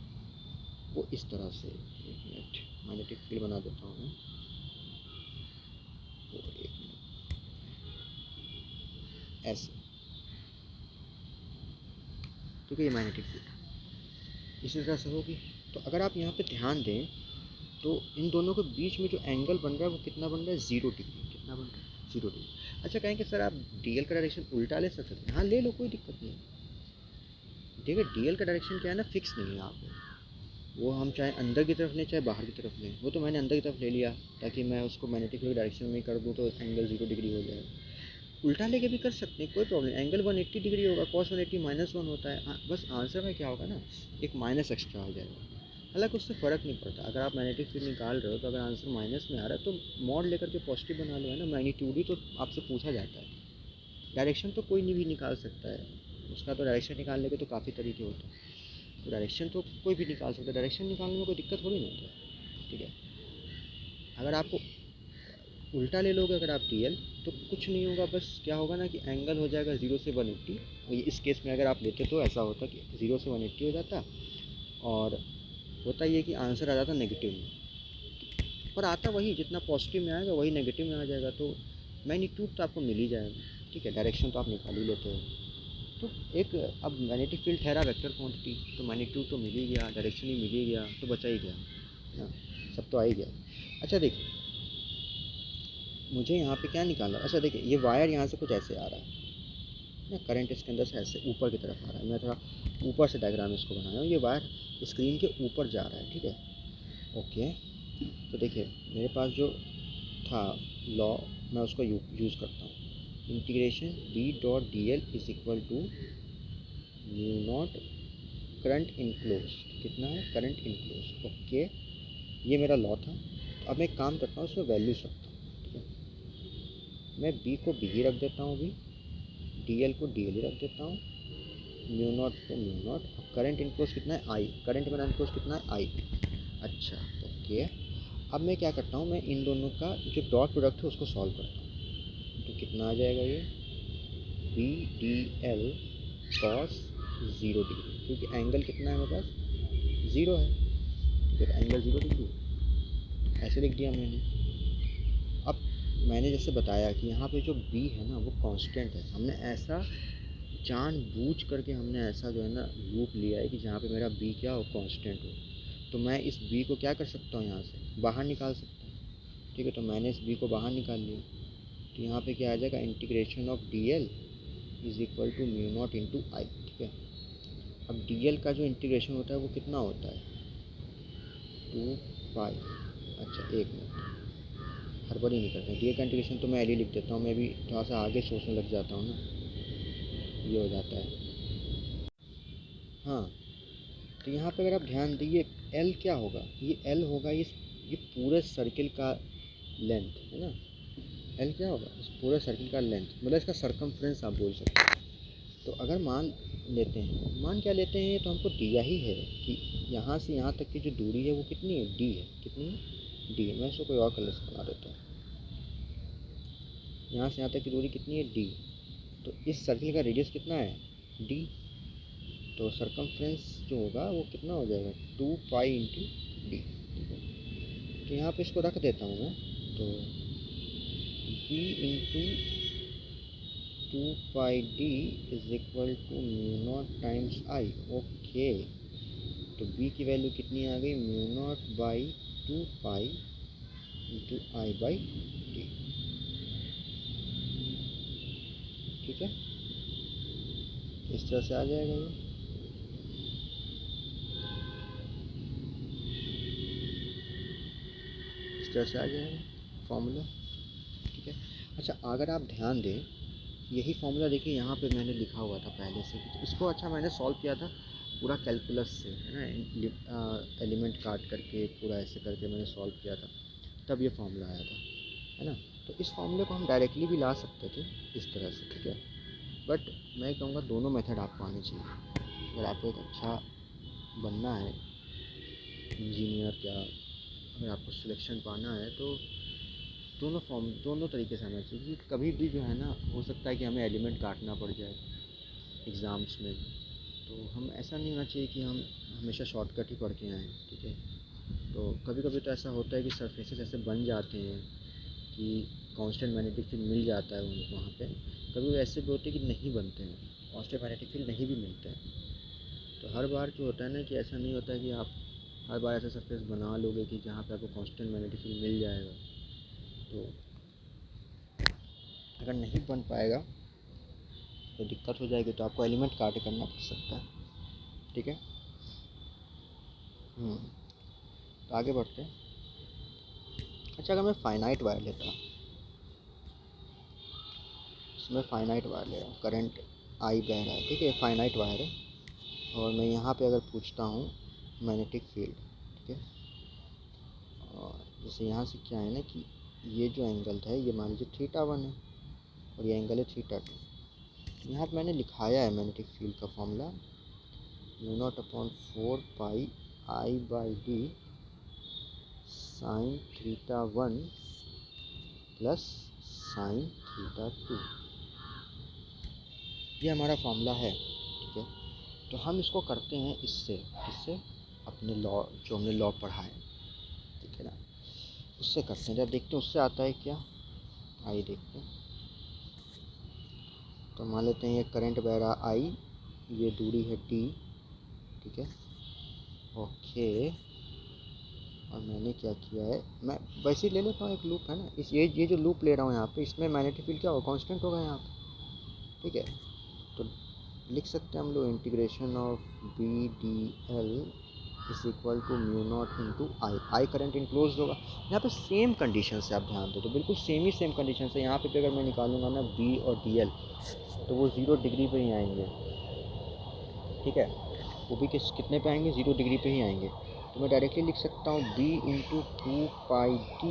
वो इस तरह से, एक मिनट मैग्नेटिक फील्ड बना देता हूँ मैं, तो एक मिनट, ऐसे, ठीक है, ये मैग्नेटिक फील्ड इसी तरह से होगी। तो अगर आप यहाँ पे ध्यान दें तो इन दोनों के बीच में जो एंगल बन रहा है वो कितना बन रहा है, 0 डिग्री। कितना बन रहा है, 0 डिग्री। अच्छा कहेंगे सर आप डीएल का डायरेक्शन उल्टा ले सकते हैं, हाँ ले लो, कोई दिक्कत नहीं है। देखिए डीएल का डायरेक्शन क्या है ना, फिक्स नहीं है यहाँ पे, वो हम चाहे अंदर की तरफ लें चाहे बाहर की तरफ लें। वो तो मैंने अंदर की तरफ ले लिया ताकि मैं उसको मैग्नेटिक फील्ड डायरेक्शन में कर दूँ तो एंगल 0 डिग्री हो जाएगा। उल्टा लेके भी कर सकते हैं, कोई प्रॉब्लम नहीं, एंगल 180 डिग्री होगा, cos 180 -1 होता है। बस आंसर में क्या होगा ना, एक माइनस एक्स्ट्रा आ जाएगा। हालांकि उससे फ़र्क नहीं पड़ता, अगर आप मैग्नेटिक फील्ड निकाल रहे हो तो अगर आंसर माइनस में आ रहा है तो मॉड लेकर के पॉजिटिव बना लो, है ना। मैग्नीट्यूड ही तो आपसे पूछा जाता है, डायरेक्शन तो कोई नहीं भी निकाल सकता है, उसका तो डायरेक्शन निकालने के तो काफ़ी तरीके होते हैं। तो डायरेक्शन तो कोई भी निकाल सकता है, डायरेक्शन निकालने में कोई दिक्कत थोड़ी ना होता है, ठीक है। अगर आपको उल्टा ले लोगे अगर आप डी तो कुछ नहीं होगा, बस क्या होगा ना कि एंगल हो जाएगा 0 से 180। इस केस में अगर आप लेते तो ऐसा होता कि 0 से 180 हो जाता, और होता ये कि आंसर आ जाता नेगेटिव में, पर आता वही, जितना पॉजिटिव में आएगा वही नेगेटिव में आ जाएगा, तो मैग्नीट्यूड तो आपको मिल ही जाएगा, ठीक है। डायरेक्शन तो आप निकाल ही लेते हो, तो एक अब मैग्नेटिक फील्ड ठहरा वेक्टर क्वांटिटी, तो मैग्नीट्यूड तो मिल ही गया, डायरेक्शन ही मिल ही गया, तो बचा ही गया ना, सब तो आ ही गया। अच्छा देखिए मुझे यहाँ पे क्या निकालना है, अच्छा देखिए ये वायर यहाँ से कुछ ऐसे आ रहा है ना, करंट इसके अंदर से ऐसे ऊपर की तरफ आ रहा है, मैं थोड़ा ऊपर से डायग्राम इसको बनाया हूँ, ये वायर स्क्रीन के ऊपर जा रहा है, ठीक है, ओके। तो देखिए मेरे पास जो था लॉ, मैं उसको यूज़ करता हूँ, integration D dot D L is equal to mu naught current enclose, कितना है करंट इनक्लोज, ओके। ये मेरा लॉ था। तो अब मैं एक काम करता हूँ, उसमें वैल्यूज रखता हूँ, ठीक है। मैं बी को बी ही रख देता हूँ, अभी डी एल को डी एल ही रख देता हूँ, म्यू नॉट को म्यू नॉट। अब करंट इनक्लोज कितना है, आई, करंट मेरा इनक्लोज कितना है, आई। अच्छा ओके। अब मैं क्या करता हूँ, मैं इन दोनों का जो डॉट प्रोडक्ट है उसको सॉल्व करता हूँ, तो कितना आ जाएगा ये, B D L cos 0 degree, क्योंकि एंगल कितना है मेरे पास, 0 है, ठीक है, तो एंगल 0 डिग्री ऐसे लिख दिया मैंने। अब मैंने जैसे बताया कि यहाँ पे जो बी है ना वो कांस्टेंट है, हमने ऐसा जानबूझ करके हमने ऐसा जो है ना लूप लिया है कि जहाँ पे मेरा बी क्या हो, कांस्टेंट हो। तो मैं इस बी को क्या कर सकता हूँ, यहाँ से बाहर निकाल सकता हूँ, ठीक है। तो मैंने इस बी को बाहर निकाल लिया, तो यहाँ पे क्या आ जाएगा, integration of D L is equal to mu naught into I, ठीक है। अब डी एल का जो इंटीग्रेशन होता है वो कितना होता है, 2 पाई। अच्छा एक मिनट, हड़बड़ी नहीं करते हैं, डी एल का इंटीग्रेशन तो मैं एल ही लिख देता हूँ, मैं भी थोड़ा सा आगे सोचने लग जाता हूँ ना, ये हो जाता है। हाँ तो यहाँ पे अगर आप ध्यान दिए एल क्या होगा, ये एल होगा, ये पूरे सर्किल का लेंथ है ना, एल क्या होगा, इस पूरे सर्किल का लेंथ, मतलब इसका सरकमफ्रेंस आप बोल सकते हैं। तो अगर मान लेते हैं, मान क्या लेते हैं, तो हमको दिया ही है कि यहाँ से यहाँ तक की जो दूरी है वो कितनी है, डी है, कितनी है, डी है। मैं इसको कोई और कलर से बना देता हूँ, यहाँ से यहाँ तक की दूरी कितनी है, डी। तो इस सर्किल का रेडियस कितना है, डी। तो सरकमफ्रेंस जो होगा वो कितना हो जाएगा, 2 पाई इंटू डी, ठीक है। तो यहाँ पे इसको रख देता हूँ मैं, तो B into 2 pi D is equal to mu naught times I, okay. तो बी की वैल्यू कितनी आ गई, mu naught by 2 pi into I by D, ठीक है। इस तरह से आ जाएगा ये, इस तरह से आ जाएगा फॉर्मूला, ठीक है। अच्छा अगर आप ध्यान दें, यही फॉर्मूला देखिए यहाँ पे मैंने लिखा हुआ था पहले से, तो इसको अच्छा मैंने सॉल्व किया था पूरा कैलकुलस से, है ना, एलिमेंट काट करके पूरा ऐसे करके मैंने सॉल्व किया था, तब ये फॉर्मूला आया था, है ना। तो इस फॉर्मूले को हम डायरेक्टली भी ला सकते थे इस तरह से, ठीक है। बट मैं कहूँगा दोनों मेथड आपको आनी चाहिए, अगर आपको एक अच्छा बनना है इंजीनियर, क्या अगर आपको सिलेक्शन पाना है तो दोनों तरीके से आना चाहिए, क्योंकि कभी भी जो है ना हो सकता है कि हमें एलिमेंट काटना पड़ जाए एग्ज़ाम्स में, तो हम ऐसा नहीं होना चाहिए कि हम हमेशा शॉर्टकट ही पढ़ के आएँ, ठीक है। तो कभी कभी तो ऐसा होता है कि सरफेसेस ऐसे बन जाते हैं कि कांस्टेंट मैग्नेटिक फील्ड मिल जाता है उनको वहाँ पे। कभी ऐसे भी होते हैं कि नहीं बनते हैं, कांस्टेंट मैग्नेटिक फील्ड नहीं भी मिलते हैं। तो हर बार जो होता है ना कि ऐसा नहीं होता है कि आप हर बार ऐसा सरफेस बना लोगे कि जहाँ पे आपको कांस्टेंट मैग्नेटिक फील्ड मिल जाएगा। तो अगर नहीं बन पाएगा तो दिक्कत हो जाएगी, तो आपको एलिमेंट काट करना पड़ सकता है। ठीक है। तो आगे बढ़ते हैं। अच्छा, अगर मैं फाइनाइट वायर लेता हूँ, इसमें फाइनाइट वायर ले रहा हूँ, करंट आई बह रहा है, ठीक है, फाइनाइट वायर है, और मैं यहाँ पे अगर पूछता हूँ मैग्नेटिक फील्ड, ठीक है, और जैसे यहाँ से क्या है ना कि ये जो एंगल है ये मान लीजिए θ1 है और ये एंगल है θ2। यहाँ पे मैंने लिखाया है मैग्नेटिक फील्ड का formula μ0/4πI/d sin θ1 plus sin θ2। ये हमारा फॉर्मूला है, ठीक है। तो हम इसको करते हैं इससे अपने लॉ जो हमने लॉ पढ़ा है, ठीक है ना, उससे करते हैं। जब देखते हैं उससे आता है क्या, आइए देखते हैं। तो मान लेते हैं ये करंट बह रहा आई, ये दूरी है टी, ठीक है, ओके। और मैंने क्या किया है, मैं वैसे ही ले लेता हूँ एक लूप है ना, इस ये जो लूप ले रहा हूँ यहाँ पे, इसमें मैग्नेटिक फील्ड क्या होगा, कांस्टेंट होगा यहाँ पे, ठीक है। तो लिख सकते हैं हम लोग integration of B D L is equal to μ0 × I current enclose होगा। यहाँ पे सेम कंडीशन से आप ध्यान दो, तो बिल्कुल सेम कंडीशन से यहाँ पे भी अगर मैं निकालूंगा ना बी और डी एल, तो वो 0 डिग्री पे ही आएंगे, ठीक है। वो भी कितने पे आएंगे, 0 डिग्री पे ही आएंगे। तो मैं डायरेक्टली लिख सकता हूँ b into 2πd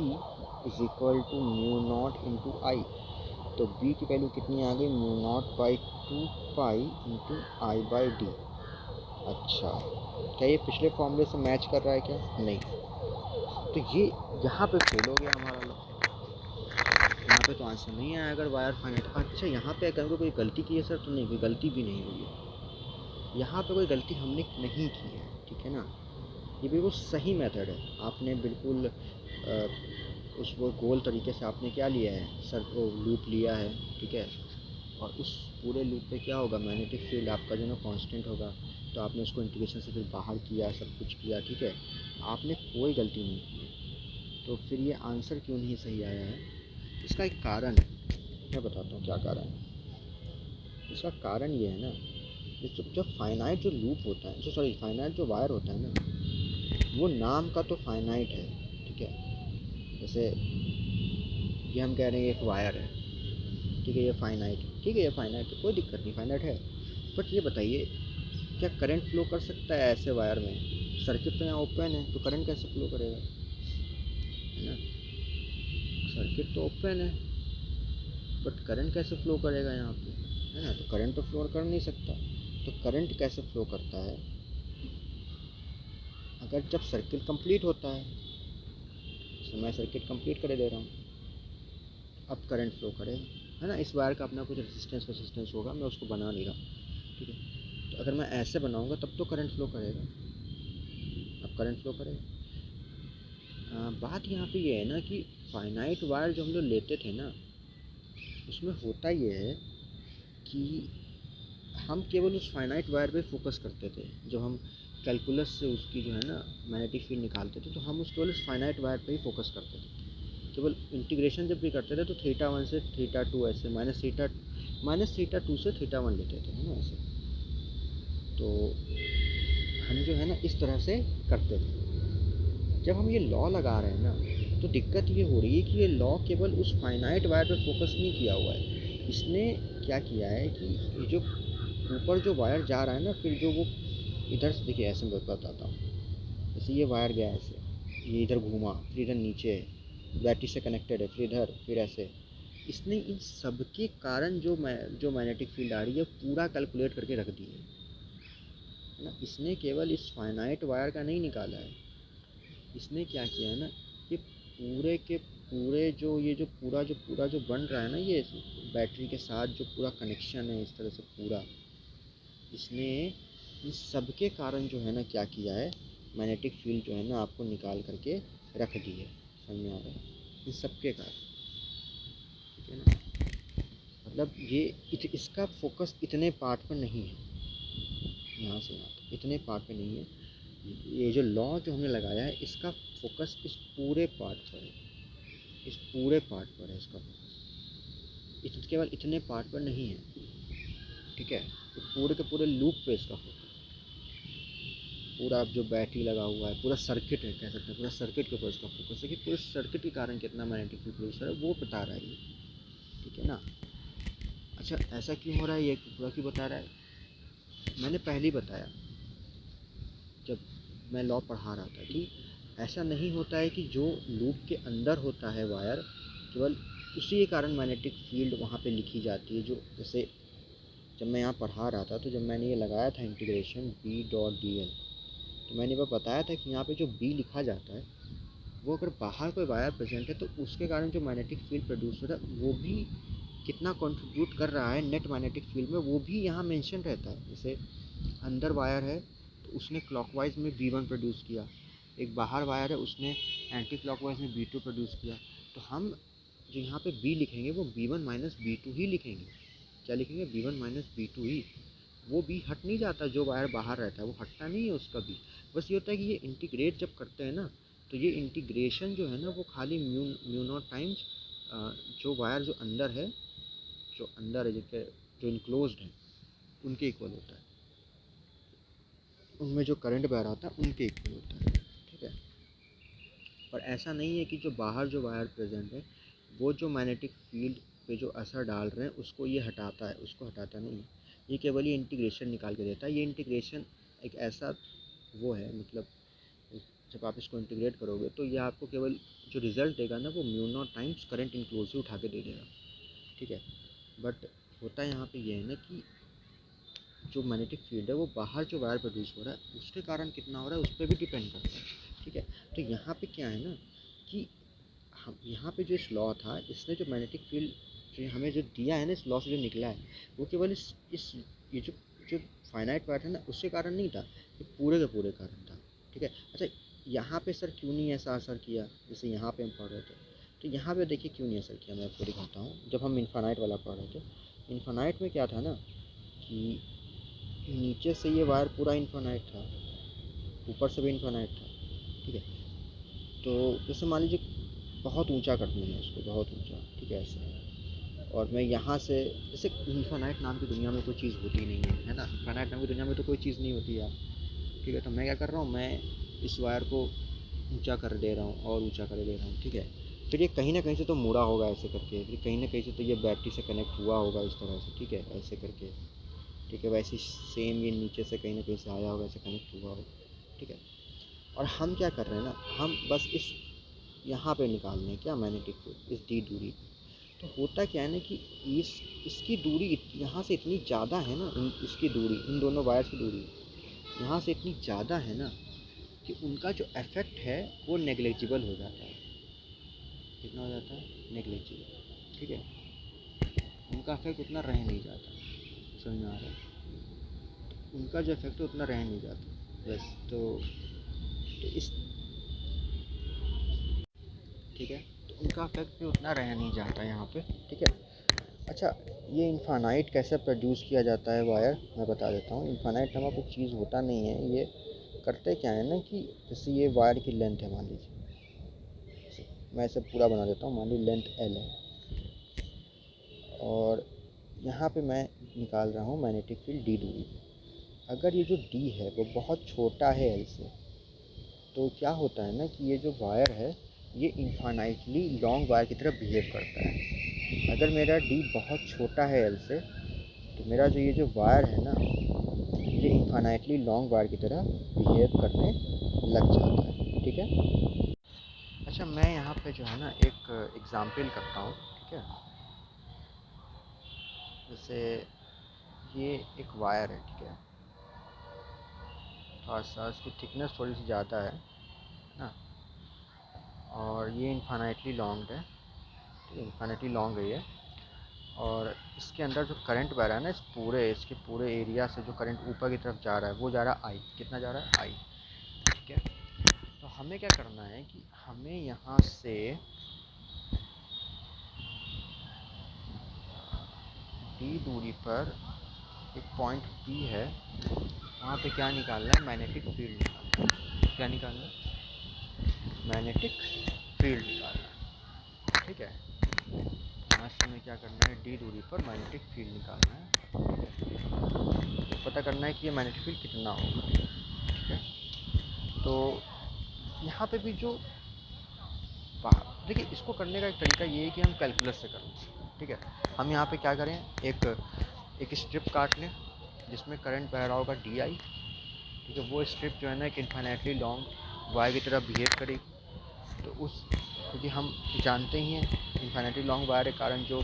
is equal to μ0 × I. तो b की वैल्यू कितनी आ गई, μ0/2π इंटू I/d। अच्छा, क्या ये पिछले फॉर्मूले से मैच कर रहा है क्या, नहीं। तो ये यहाँ पे फेल हो गया हमारा लॉ, यहाँ पे तो आंसर नहीं आया अगर वायर फाइनाइट। अच्छा, यहाँ पे अगर कोई गलती की है सर, तो नहीं, कोई गलती भी नहीं हुई है, यहाँ पे कोई गलती हमने नहीं की है, ठीक है ना। ये बिल्कुल सही मेथड है, आपने बिल्कुल उस वो गोल तरीके से आपने क्या लिया है सर, वो लूप लिया है, ठीक है। और उस पूरे लूप पे क्या होगा, मैग्नेटिक फील्ड आपका जो ना कांस्टेंट होगा। तो आपने उसको इंटीग्रेशन से फिर बाहर किया, सब कुछ किया, ठीक है, आपने कोई गलती नहीं की है। तो फिर ये आंसर क्यों नहीं सही आया है, इसका एक कारण है, मैं बताता हूँ क्या कारण है। इसका कारण ये है ना, जब फाइनाइट जो लूप होता है, जो सॉरी फाइनाइट जो वायर होता है ना, वो नाम का तो फाइनाइट है, ठीक है। जैसे ये हम कह रहे हैं एक वायर है, ठीक है, ये फाइनाइट है, ठीक है, ये फाइनाइट है, कोई दिक्कत नहीं, फाइनाइट है। बट ये बताइए, क्या करंट फ्लो कर सकता है ऐसे वायर में, सर्किट तो यहाँ ओपन है, तो करंट कैसे फ्लो करेगा, है ना। सर्किट तो ओपन है, बट करंट कैसे फ्लो करेगा यहाँ पे, है ना। तो करंट तो फ्लो कर नहीं सकता। तो करंट कैसे फ्लो करता है, अगर जब सर्किट कंप्लीट होता है, तो मैं सर्किट कंप्लीट कर दे रहा हूँ, अब करंट फ्लो करेगा, है ना। इस वायर का अपना कुछ रेजिस्टेंस होगा, मैं उसको बना नहीं रहा हूँ, ठीक है। तो अगर मैं ऐसे बनाऊँगा तब तो करंट फ्लो करेगा, अब करंट फ्लो करेगा। बात यहाँ पे ये है ना कि फाइनाइट वायर जो हम लोग लेते थे ना, उसमें होता ये है कि हम केवल उस फाइनाइट वायर पे फोकस करते थे। जब हम कैलकुलस से उसकी जो है ना मैग्नेटिक फील्ड निकालते थे, तो हम उस केवल उस फाइनाइट वायर पे ही फोकस करते थे। केवल इंटीग्रेशन जब भी करते थे तो θ1 से θ2 ऐसे -θ2 से θ1 लेते थे, है ना, ऐसे। तो हम जो है ना इस तरह से करते थे। जब हम ये लॉ लगा रहे हैं ना, तो दिक्कत ये हो रही है कि ये लॉ केवल उस फाइनाइट वायर पे फोकस नहीं किया हुआ है। इसने क्या किया है कि ये जो ऊपर जो वायर जा रहा है ना, फिर जो वो इधर से, देखिए ऐसे मैं बताता हूँ, जैसे ये वायर गया ऐसे, ये इधर घूमा, फिर इधर नीचे बैटरी से कनेक्टेड है, फिर इधर, फिर ऐसे। इसने इन सब के कारण जो मैग्नेटिक फील्ड आ रही है पूरा कैलकुलेट करके रख दी है ना। इसने केवल इस फाइनाइट वायर का नहीं निकाला है, इसने क्या किया है ना, ये पूरे के पूरे जो बन रहा है ना, ये बैटरी के साथ जो पूरा कनेक्शन है इस तरह से पूरा, इसने इन सब के कारण जो है ना क्या किया है, मैग्नेटिक फील्ड जो है ना आपको निकाल करके रख दी है, समझ में आ रहा है, इन सब के कारण। ठीक है ना। मतलब ये इसका फोकस इतने पार्ट पर नहीं है, यहाँ से यहाँ तक इतने पार्ट पे नहीं है। ये जो लॉ जो हमने लगाया है इसका फोकस इस पूरे पार्ट पर है, इस पूरे पार्ट पर है इसका फोकस, केवल इतने पार्ट पर नहीं है, ठीक है। तो पूरे के पूरे लूप पे इसका फोकस, पूरा जो बैटरी लगा हुआ है, पूरा सर्किट है कह सकते हैं, पूरा सर्किट के ऊपर इसका फोकस है कि पूरे सर्किट के कारण कितना मैग्नेटिक फील्ड प्रोड्यूस है वो बता रहा है ये, ठीक है ना। अच्छा ऐसा क्यों हो रहा है, ये पूरा क्यों बता रहा है, मैंने पहले ही बताया जब मैं लॉ पढ़ा रहा था कि ऐसा नहीं होता है कि जो लूप के अंदर होता है वायर, केवल उसी के कारण मैग्नेटिक फील्ड वहाँ पे लिखी जाती है। जो जैसे जब मैं यहाँ पढ़ा रहा था तो जब मैंने ये लगाया था इंटीग्रेशन B.dl, तो मैंने वह बताया था कि यहाँ पे जो B लिखा जाता है वो अगर बाहर कोई वायर प्रेजेंट है तो उसके कारण जो मैग्नेटिक फील्ड प्रोड्यूस हो रहा है वो भी कितना कंट्रीब्यूट कर रहा है नेट मैग्नेटिक फील्ड में, वो भी यहाँ मेंशन रहता है। जैसे अंदर वायर है तो उसने क्लॉकवाइज में B1 प्रोड्यूस किया, एक बाहर वायर है उसने एंटी क्लॉकवाइज में B2 प्रोड्यूस किया, तो हम जो यहाँ पे B लिखेंगे वो B1 माइनस B2 ही लिखेंगे। क्या लिखेंगे, B1 माइनस B2 ही। वो B हट नहीं जाता, जो वायर बाहर रहता है वो हटता नहीं है उसका B। बस ये होता है कि ये इंटीग्रेट जब करते हैं ना तो ये इंटीग्रेशन जो है ना वो खाली म्यू नॉट टाइम्स जो वायर जो अंदर है, जो अंदर है जो इनक्लोज्ड है उनके इक्वल होता है, उनमें जो करंट बह रहा होता है उनके इक्वल होता है, ठीक है। पर ऐसा नहीं है कि जो बाहर जो वायर प्रेजेंट है वो जो मैग्नेटिक फील्ड पे जो असर डाल रहे हैं उसको ये हटाता है, उसको हटाता नहीं है। ये केवल ये इंटीग्रेशन निकाल के देता है। ये इंटीग्रेशन एक ऐसा वो है, मतलब जब आप इसको इंटीग्रेट करोगे तो ये आपको केवल जो रिज़ल्ट देगा ना वो mu naught times current inclusive उठा के दे देगा, ठीक है। बट होता यहाँ पे ये है ना कि जो मैग्नेटिक फील्ड है वो बाहर जो वायर प्रोड्यूस हो रहा है उसके कारण कितना हो रहा है उस पर भी डिपेंड करता है, ठीक है। तो यहाँ पे क्या है ना कि हम यहाँ पे जो इस लॉ था इसने जो मैग्नेटिक फील्ड जो हमें जो दिया है ना, इस लॉ से जो निकला है वो केवल इस ये जो फाइनाइट वायर था ना उसके कारण नहीं था, ये पूरे के पूरे कारण था, ठीक है। अच्छा यहाँ पे सर क्यों नहीं ऐसा असर किया, जैसे यहाँ पे हम पढ़ रहे थे तो यहाँ पे देखिए क्यों नहीं असर किया, मैं आपको दिखाता हूँ। जब हम इन्फानाइट वाला पढ़ रहे थे, इन्फानाइट में क्या था ना कि नीचे से ये वायर पूरा इन्फानाइट था, ऊपर से भी इन्फानाइट था, ठीक है। तो जैसे मान लीजिए बहुत ऊंचा कर दूँ मैं इसको, बहुत ऊंचा, ठीक है ऐसे, और मैं यहाँ से जैसे इन्फानाइट नाम की दुनिया में कोई चीज़ होती नहीं है ना, इन्फानाइट नाम की दुनिया में तो कोई चीज़ नहीं होती यार, ठीक है। तो मैं क्या कर रहा हूँ, मैं इस वायर को ऊंचा कर दे रहा हूँ और ऊंचा कर दे रहा हूँ, ठीक है। फिर ये कहीं ना कहीं से तो मुड़ा होगा ऐसे करके, फिर कहीं ना कहीं से तो ये बैटरी से कनेक्ट हुआ होगा इस तरह से, ठीक है, ऐसे करके, ठीक है। वैसे सेम ये नीचे से कहीं ना कहीं से आया होगा, ऐसे कनेक्ट हुआ होगा, ठीक है। और हम क्या कर रहे हैं ना, हम बस इस यहाँ पे निकाल रहे हैं क्या, मैग्नेटिक फील्ड इस डी दूरी पे। तो होता क्या है ना कि इसकी दूरी यहाँ से इतनी ज़्यादा है ना, इसकी दूरी, इन दोनों वायर्स की दूरी यहाँ से इतनी ज़्यादा है ना कि उनका जो इफ़ेक्ट है वो नेग्लिजिबल हो जाता है। कितना हो जाता है, नेग्लिजिबल, ठीक है। उनका इफेक्ट उतना रह नहीं जाता, समझ में आ रहा है, उनका जो इफेक्ट है उतना रह नहीं जाता बस। तो इस, ठीक है, तो उनका इफेक्ट भी उतना रह नहीं जाता यहाँ पे, ठीक है। अच्छा ये इन्फानाइट कैसे प्रोड्यूस किया जाता है वायर, मैं बता देता हूँ। इन्फानाइट नामक कुछ चीज़ होता नहीं है, ये करते क्या है ना कि जैसे ये वायर की लेंथ है, मान लीजिए, मैं इसे पूरा बना देता हूँ, मान लीजिए लेंथ L है, और यहाँ पे मैं निकाल रहा हूँ मैग्नेटिक फील्ड D दूरी पे। अगर ये जो D है वो बहुत छोटा है L से, तो क्या होता है ना कि ये जो वायर है ये इन्फानाइटली लॉन्ग वायर की तरह बिहेव करता है। अगर मेरा D बहुत छोटा है L से तो मेरा जो ये जो वायर है ना ये इन्फानाइटली लॉन्ग वायर की तरह बिहेव करने लग जाता है, ठीक है। अच्छा मैं यहाँ पे जो है ना एक एग्ज़ाम्पल करता हूँ, ठीक है। जैसे ये एक वायर है, ठीक है, थोड़ा सा इसकी थिकनेस थोड़ी सी ज़्यादा है ना, और ये इन्फानाइटली लॉन्ग है, ठीक है, इन्फानाइटली लॉन्ग है ये। और इसके अंदर जो करंट बह रहा है ना, इसके पूरे एरिया से जो करंट ऊपर की तरफ जा रहा है वो जा रहा है आई, कितना जा रहा है आई, ठीक है। तो हमें क्या करना है कि हमें यहाँ से डी दूरी पर एक पॉइंट पी है, वहाँ पे क्या निकालना है, मैग्नेटिक फील्ड निकालना है। क्या निकालना है, मैग्नेटिक फील्ड निकालना है। ठीक है, यहाँ से हमें क्या करना है, डी दूरी पर मैग्नेटिक फील्ड निकालना है। तो पता करना है कि ये मैग्नेटिक फील्ड कितना होगा। ठीक है, तो यहाँ पे भी जो देखिए, इसको करने का एक तरीका ये है कि हम कैलकुलस से करें। ठीक है, हम यहाँ पे क्या करें, एक स्ट्रिप काट लें जिसमें करंट बह रहा होगा डी आई। ठीक है, वो स्ट्रिप जो है ना एक इन्फिनेटली लॉन्ग वायर की तरह बिहेव करेगी। तो उस, क्योंकि हम जानते ही हैं इन्फिनेटली लॉन्ग वायर के कारण जो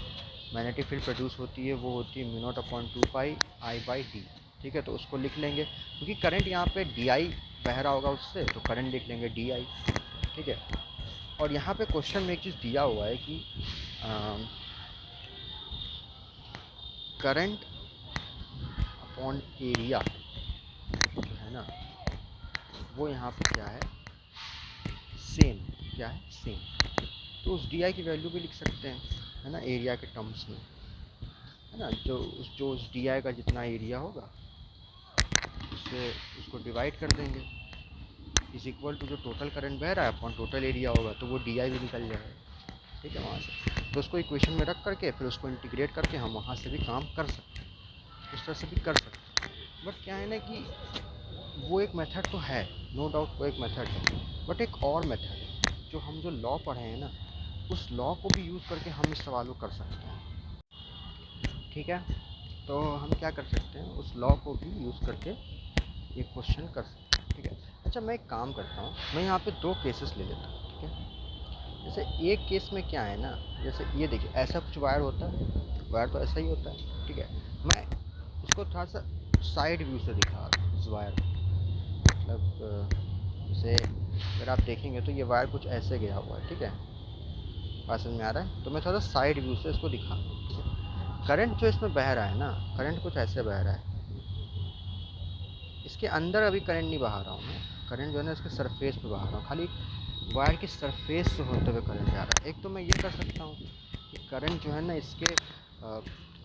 मैग्नेटिक फील्ड प्रोड्यूस होती है वो होती है μ0/2 आई बाई डी। ठीक है, तो उसको लिख लेंगे, क्योंकि करंट यहाँ पे डी आई बह रहा होगा उससे, तो करंट लिख लेंगे डी आई। ठीक है, और यहाँ पे क्वेश्चन में एक चीज़ दिया हुआ है कि करंट अपॉन एरिया जो है ना, वो यहाँ पे क्या है, सेम। क्या है, सेम। तो उस डी आई की वैल्यू भी लिख सकते हैं, है ना, एरिया के टर्म्स में, है ना। जो उस डी आई का जितना एरिया होगा उससे उसको डिवाइड कर देंगे, इज इक्वल टू जो टोटल करंट बह रहा है अपॉन टोटल एरिया होगा, तो वो डी आई भी निकल जाएगा। ठीक है, वहाँ से तो उसको इक्वेशन में रख करके फिर उसको इंटीग्रेट करके हम वहाँ से भी काम कर सकते हैं, इस तरह से भी कर सकते हैं। बट क्या है ना कि वो एक मेथड तो है, नो डाउट वो एक मेथड है, बट एक और मेथड है जो हम जो लॉ पढ़े हैं ना, उस लॉ को भी यूज़ करके हम इस सवाल को कर सकते हैं। ठीक है, तो हम क्या कर सकते हैं, उस लॉ को भी यूज़ करके ये क्वेश्चन कर सकते हैं। ठीक है, अच्छा मैं एक काम करता हूँ, मैं यहाँ पे दो केसेस ले लेता हूँ। ठीक है, जैसे एक केस में क्या है ना, जैसे ये देखिए ऐसा कुछ वायर होता है, वायर तो ऐसा ही होता है। ठीक है, मैं इसको थोड़ा सा साइड व्यू से दिखा रहा हूँ इस वायर को। मतलब जैसे अगर आप देखेंगे तो ये वायर कुछ ऐसे गया हुआ है। ठीक है, बात समझ में आ रहा है, तो मैं थोड़ा सा साइड व्यू से इसको दिखा रहा हूँ। ठीक है, करंट जो इसमें बह रहा है ना, करंट कुछ ऐसे बह रहा है, इसके अंदर अभी करंट नहीं बहा रहा हूँ मैं, करंट जो है ना इसके सरफेस पे बहा रहा हूँ, खाली वायर की सरफेस से होते हुए करंट जा रहा है। एक तो मैं ये कर सकता हूँ कि करंट जो है ना इसके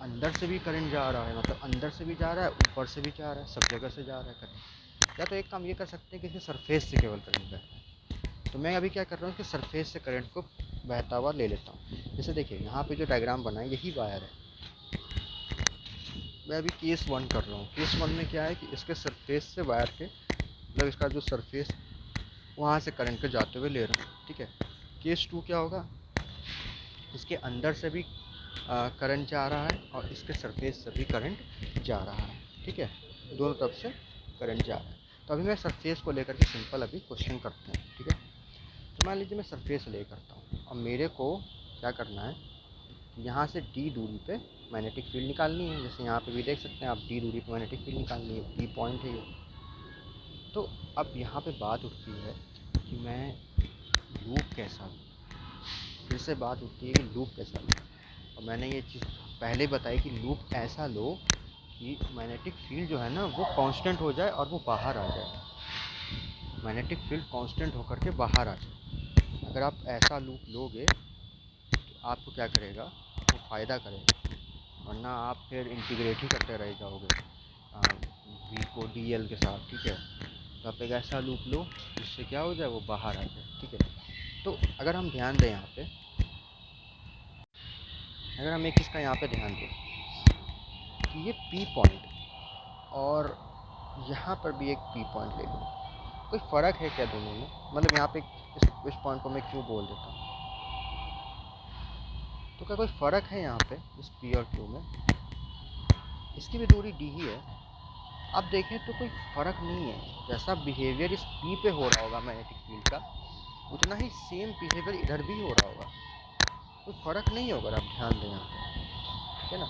अंदर से भी करंट जा रहा है, मतलब अंदर से भी जा रहा है, ऊपर से भी जा रहा है, सब जगह से जा रहा है करंट। या तो एक काम ये कर सकते हैं कि इसके सरफेस से केवल करंट बह रहा है। तो मैं अभी क्या कर रहा हूँ कि सरफेस से करंट को बहता हुआ ले लेता हूँ। जैसे देखिए यहाँ पे जो डायग्राम बना है यही वायर है, मैं अभी केस 1 कर रहा हूँ। केस 1 में क्या है कि इसके सरफेस से वायर के, मतलब इसका जो सरफेस वहाँ से करंट को जाते हुए ले रहा हूँ। ठीक है, केस 2 क्या होगा, इसके अंदर से भी करंट जा रहा है और इसके सरफेस से भी करंट जा रहा है। ठीक है, दोनों तरफ से करंट जा रहा है। तो अभी मैं सरफेस को लेकर के सिंपल अभी क्वेश्चन करते हैं। ठीक है, तो मान लीजिए मैं सरफेस ले करता हूँ और मेरे को क्या करना है, यहाँ से डी दूरी पे मैग्नेटिक फील्ड निकालनी है। जैसे यहाँ पे भी देख सकते हैं आप, डी दूरी पे मैग्नेटिक फील्ड निकालनी है, पी पॉइंट है ये। तो अब यहाँ पे बात उठती है कि मैं लूप कैसा लूँ, फिर से बात उठती है कि लूप कैसा लूँ। और मैंने ये चीज़ पहले बताई कि लूप ऐसा लो कि मैग्नेटिक फील्ड जो है ना वो कांस्टेंट हो जाए और वो बाहर आ जाए, मैग्नेटिक फील्ड कांस्टेंट होकर के बाहर आ जाए। अगर आप ऐसा लूप लोगे तो आपको क्या करेगा, वो फ़ायदा करेगा, वरना आप फिर इंटीग्रेट ही करते रह जाओगे वी को डी एल के साथ। ठीक है, तो आप एक ऐसा लूप लो जिससे क्या हो जाए, वो बाहर आ जाए। ठीक है, तो अगर हम ध्यान दें यहाँ पे, अगर हम एक इसका यहाँ पे ध्यान दें कि ये पी पॉइंट और यहाँ पर भी एक पी पॉइंट ले लो, कोई फ़र्क है क्या दोनों में, मतलब यहाँ पे इस पॉइंट को मैं क्यों बोल देता हूँ, तो क्या कोई फ़र्क है यहाँ पे इस पी और क्यू में, इसकी भी दूरी डी ही है। आप देखें तो कोई फ़र्क नहीं है, जैसा बिहेवियर इस पी पे हो रहा होगा मैग्नेटिक फील्ड का, उतना ही सेम बिहेवियर इधर भी हो रहा होगा, कोई फ़र्क नहीं होगा। आप ध्यान दें यहाँ पे, ठीक है ना,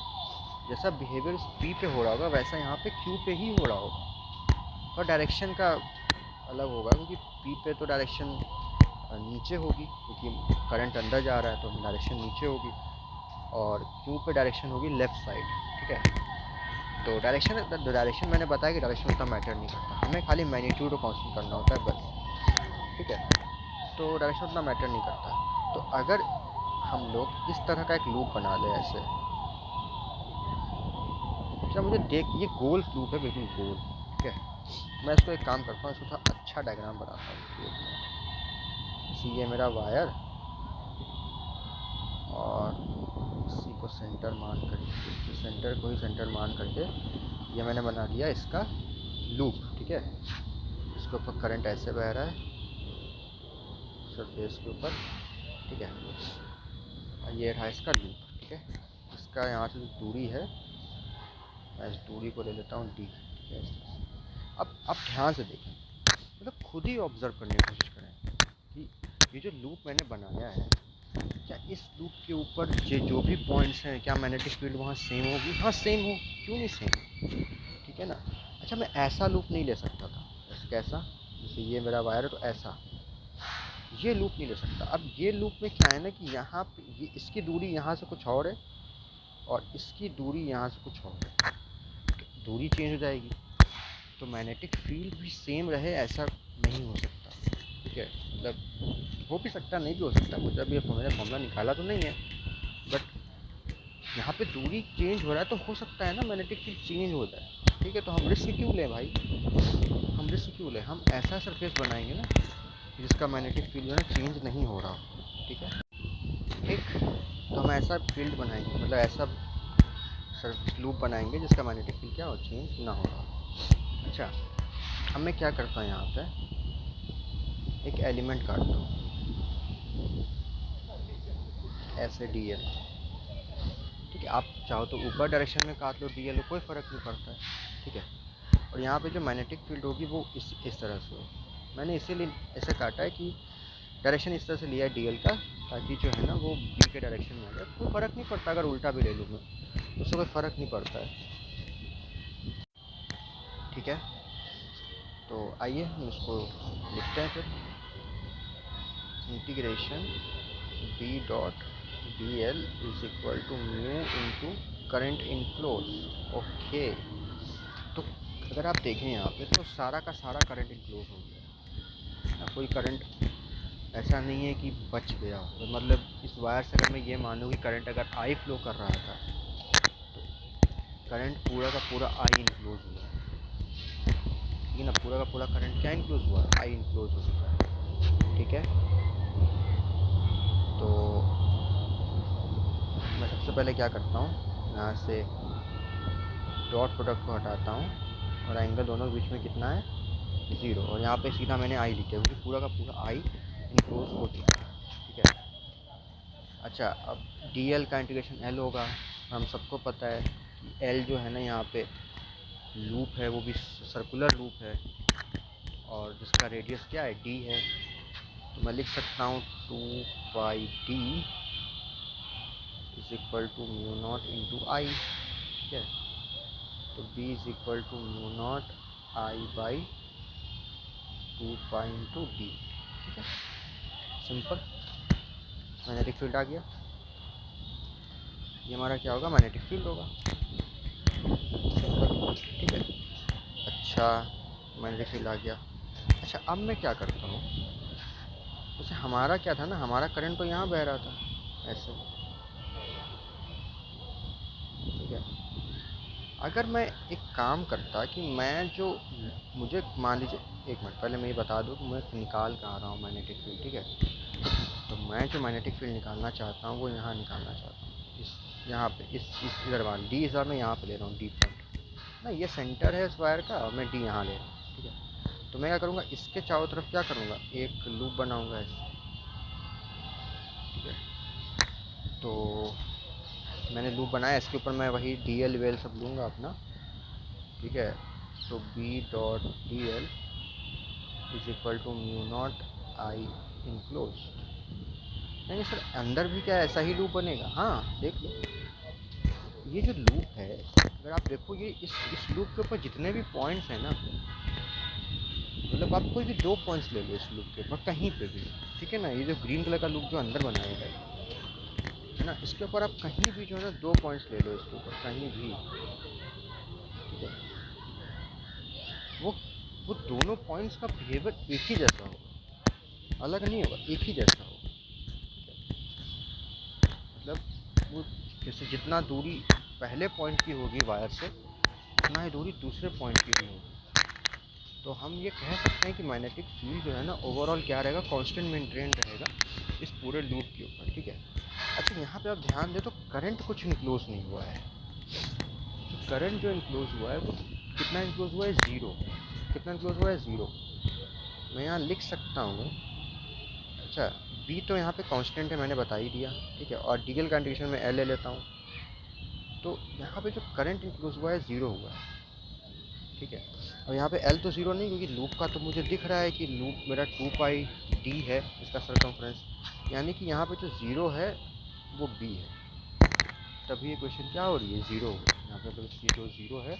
जैसा बिहेवियर इस पी पे हो रहा होगा वैसा यहाँ पे क्यू पे ही हो रहा होगा, और डायरेक्शन का अलग होगा, क्योंकि पी पे तो डायरेक्शन नीचे होगी, क्योंकि करंट अंदर जा रहा है तो डायरेक्शन नीचे होगी, और क्यू पे डायरेक्शन होगी लेफ़्ट साइड। ठीक है, तो डायरेक्शन मैंने बताया कि डायरेक्शन उतना मैटर नहीं करता, हमें खाली मैग्नीट्यूड को कांस्टेंट करना होता है बस। ठीक है, तो डायरेक्शन उतना मैटर नहीं करता। तो अगर हम लोग इस तरह का एक लूप बना लें ऐसे, अच्छा मुझे देख, ये गोल लूप है, बिल्कुल गोल, ठीक है। मैं इसको एक काम करता हूँ, इसको थोड़ा अच्छा डायग्राम बनाता हूँ। जैसे ये मेरा वायर, और इसी को सेंटर मान करके, सेंटर को ही सेंटर मान करके ये मैंने बना लिया इसका लूप, ठीक है। इसके ऊपर करंट ऐसे बह रहा है सरफेस के ऊपर, ठीक है। और ये रहा इसका लूप, ठीक है। इसका यहाँ से जो दूरी है, मैं इस दूरी को ले लेता हूँ डी, ठीक है। अब ध्यान से देखें, मतलब खुद ही ऑब्ज़र्व करने की कोशिश करें कि ये जो लूप मैंने बनाया है, क्या इस लूप के ऊपर जो भी पॉइंट्स हैं, क्या मैग्नेटिक फील्ड वहाँ सेम होगी? हाँ सेम हो, क्यों नहीं सेम, ठीक है ना। अच्छा मैं ऐसा लूप नहीं ले सकता था, ऐसे कैसा, जैसे ये मेरा वायर है तो ऐसा, ये लूप नहीं ले सकता। अब ये लूप में क्या है ना कि यहाँ पे ये इसकी दूरी यहाँ से कुछ और है, और इसकी दूरी यहाँ से कुछ और है, दूरी चेंज हो जाएगी, तो मैग्नेटिक फील्ड भी सेम रहे ऐसा नहीं हो सकता, ठीक है। मतलब हो भी सकता, नहीं भी हो सकता, मुझे अभी मैंने फॉर्मूला निकाला तो नहीं है, बट यहाँ पे दूरी चेंज हो रहा है तो हो सकता है ना मैग्नेटिक फील्ड चेंज हो जाए, ठीक है। तो हम रिस्क क्यों लें भाई, हम रिस्क क्यों लें, हम ऐसा सरफेस बनाएंगे ना जिसका मैग्नेटिक फील्ड जो है ना चेंज नहीं हो रहा, ठीक है। ठीक, तो हम ऐसा फील्ड बनाएंगे, मतलब ऐसा लूप बनाएंगे जिसका मैग्नेटिक फील्ड क्या हो, चेंज ना हो रहा। अच्छा अब मैं क्या करता हूँ, यहाँ पे एक एलिमेंट काटता हूँ ऐसे डी एल, ठीक है। आप चाहो तो ऊपर डायरेक्शन में काट लो डी एल, कोई फ़र्क नहीं पड़ता है, ठीक है। और यहाँ पे जो मैग्नेटिक फील्ड होगी वो इस तरह से हो, मैंने इसीलिए ऐसे काटा है कि डायरेक्शन इस तरह से लिया है डी एल का, ताकि जो है ना वो बी के डायरेक्शन में आ जाए। कोई फ़र्क नहीं पड़ता, अगर उल्टा भी ले लूँ मैं उससे कोई फ़र्क नहीं पड़ता है, ठीक है। तो आइए हम इसको लिखते हैं फिर, integration B dot D L is equal to mu into current enclose, okay. तो अगर आप देखें यहाँ पे तो सारा का सारा करंट इनक्लोज हो गया, कोई करंट ऐसा नहीं है कि बच गया। तो मतलब इस वायर से अगर मैं ये मानूँ कि करंट अगर आई फ्लो कर रहा था, तो करंट पूरा का पूरा आई इनक्लोज हुआ है, ठीक है ना। पूरा का पूरा करंट क्या इनक्लोज हुआ है, आई इनक्लोज हो चुका है, ठीक है। तो मैं सबसे पहले क्या करता हूँ, यहाँ से डॉट प्रोडक्ट को हटाता हूँ, और एंगल दोनों के बीच में कितना है, 0, और यहाँ पे सीधा मैंने आई लिखा है क्योंकि पूरा का पूरा आई इनक्लोज हो चुका है, ठीक है। अच्छा अब डी एल का इंटीग्रेशन एल होगा, हम सबको पता है कि एल जो है ना यहाँ पे लूप है, वो भी सर्कुलर लूप है, और जिसका रेडियस क्या है, डी है। तो मैं लिख सकता हूँ 2πd is equal to mu naught into I, ठीक है। तो b is equal to mu naught I by 2π into D, ठीक है। सिंपल, मैग्नेटिक फील्ड आ गया, ये हमारा क्या होगा, मैग्नेटिक फील्ड होगा, सिंपल, ठीक है। अच्छा मैग्नेटिक फील्ड आ गया। अच्छा अब मैं क्या करता हूँ, जैसे हमारा क्या था ना, हमारा करंट तो यहाँ बह रहा था ऐसे, ठीक है। अगर मैं एक काम करता कि मैं जो, मुझे मान लीजिए, एक मिनट पहले मैं ये बता दूँ कि मैं निकाल कहाँ रहा हूँ मैग्नेटिक फील्ड, ठीक है। तो मैं जो मैग्नेटिक फील्ड निकालना चाहता हूँ वो यहाँ निकालना चाहता हूँ, इस यहाँ पे इस इधर वाला डी, इस बार मैं यहाँ पे ले रहा हूँ डी पॉइंट ना, ये सेंटर है इस वायर का, और मैं डी यहाँ ले रहा हूँ, ठीक है। तो मैं क्या करूँगा, इसके चारों तरफ क्या करूँगा, एक लूप बनाऊँगा ऐसे, ठीक है। तो मैंने लूप बनाया, इसके ऊपर मैं वही डी एल वेल सब लूँगा अपना, ठीक है। तो B dot D L is equal to mu naught I enclose. नहीं सर, अंदर भी क्या ऐसा ही लूप बनेगा, हाँ देख लो, ये जो लूप है अगर आप देखो, ये इस लूप के ऊपर जितने भी पॉइंट्स हैं ना, मतलब आप कोई भी 2 पॉइंट्स ले लो इस लूप के ऊपर कहीं पे भी, ठीक है ना। ये जो ग्रीन कलर का लूप जो अंदर बनाया है ना, इसके ऊपर आप कहीं भी जो है ना 2 पॉइंट्स ले लो इसके ऊपर कहीं भी, ठीक है। वो वो दोनों पॉइंट्स का बिहेवियर एक ही जैसा होगा, अलग नहीं होगा, एक ही जैसा होगा, ठीक है। मतलब वो जैसे जितना दूरी पहले पॉइंट की होगी वायर से, उतना ही दूरी दूसरे पॉइंट की भी होगी। तो हम ये कह सकते हैं कि मैग्नेटिक फील्ड जो है ना ओवरऑल क्या रहेगा, कांस्टेंट मेंटेन रहेगा इस पूरे लूप के ऊपर, ठीक है। अच्छा, यहाँ पे आप ध्यान दें तो करंट कुछ इंक्लोज नहीं हुआ है। तो करंट जो इंक्लोज हुआ है वो कितना इंक्लोज हुआ है, ज़ीरो। कितना इंक्लोज हुआ है, ज़ीरो। मैं यहाँ लिख सकता हूँ। अच्छा, बी तो यहाँ पे कांस्टेंट है, मैंने बता ही दिया, ठीक है। और डीएल कंडीशन में एल ले लेता हूँ। तो यहाँ पे जो करंट इंक्लोज हुआ है ज़ीरो हुआ है, ठीक है। और यहाँ पे एल तो ज़ीरो नहीं, क्योंकि लूप का तो मुझे दिख रहा है कि लूप मेरा 2 पाई डी है इसका सरकमफ्रेंस, यानी कि यहाँ पे जो ज़ीरो है वो बी है। तभी इक्वेशन क्या हो रही है, ज़ीरो। यहाँ पे जो ज़ीरो है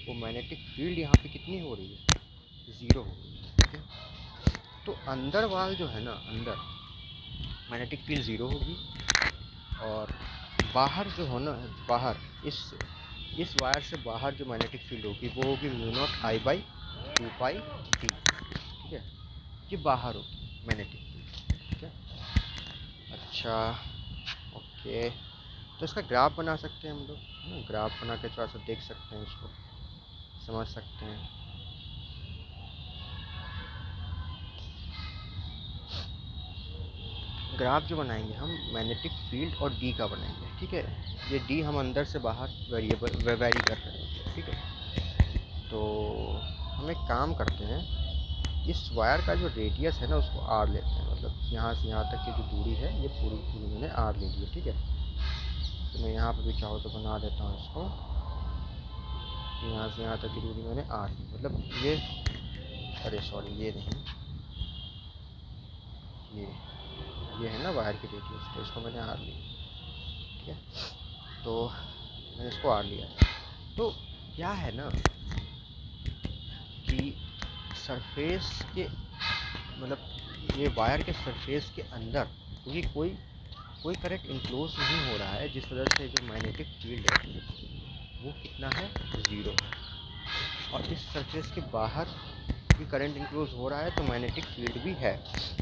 वो मैग्नेटिक फील्ड यहाँ पे कितनी हो रही है, ज़ीरो हो रही है, ठीक है। तो अंदर वाल जो है ना, अंदर मैग्नेटिक फील्ड ज़ीरो होगी, और बाहर जो हो ना, बाहर इस वायर से बाहर जो मैग्नेटिक फील्ड होगी वो होगी mu naught I by 2 pi D, ठीक है। ये बाहर होगी मैग्नेटिक फील्ड, ठीक है। अच्छा, ओके। तो इसका ग्राफ बना सकते हैं हम लोग, है ना। ग्राफ बना के थोड़ा सा देख सकते हैं, इसको समझ सकते हैं। ग्राफ जो बनाएंगे हम मैग्नेटिक फील्ड और डी का बनाएंगे, ठीक है। ये डी हम अंदर से बाहर वेरी कर रहे हैं, ठीक है। तो हम एक काम करते हैं, इस वायर का जो रेडियस है ना उसको आर लेते हैं, मतलब यहाँ से यहाँ तक की जो दूरी है ये पूरी पूरी मैंने आर ले ली है, ठीक है। तो मैं यहाँ पर भी चाहूँ तो बना देता हूँ इसको, यहाँ से यहाँ तक की दूरी मैंने आर ली, मतलब ये, अरे सॉरी ये नहीं, ये है ना वायर की रेडियस, तो इसको मैंने आर ली, ठीक है। तो मैंने इसको आर लिया। तो क्या है ना कि सरफेस के, मतलब ये वायर के सरफेस के अंदर, क्योंकि कोई करंट इनक्लोज नहीं हो रहा है, जिस वजह से जो मैग्नेटिक फील्ड है वो कितना है, ज़ीरो। और इस सरफेस के बाहर भी करंट इंक्लोज हो रहा है तो मैग्नेटिक फील्ड भी है,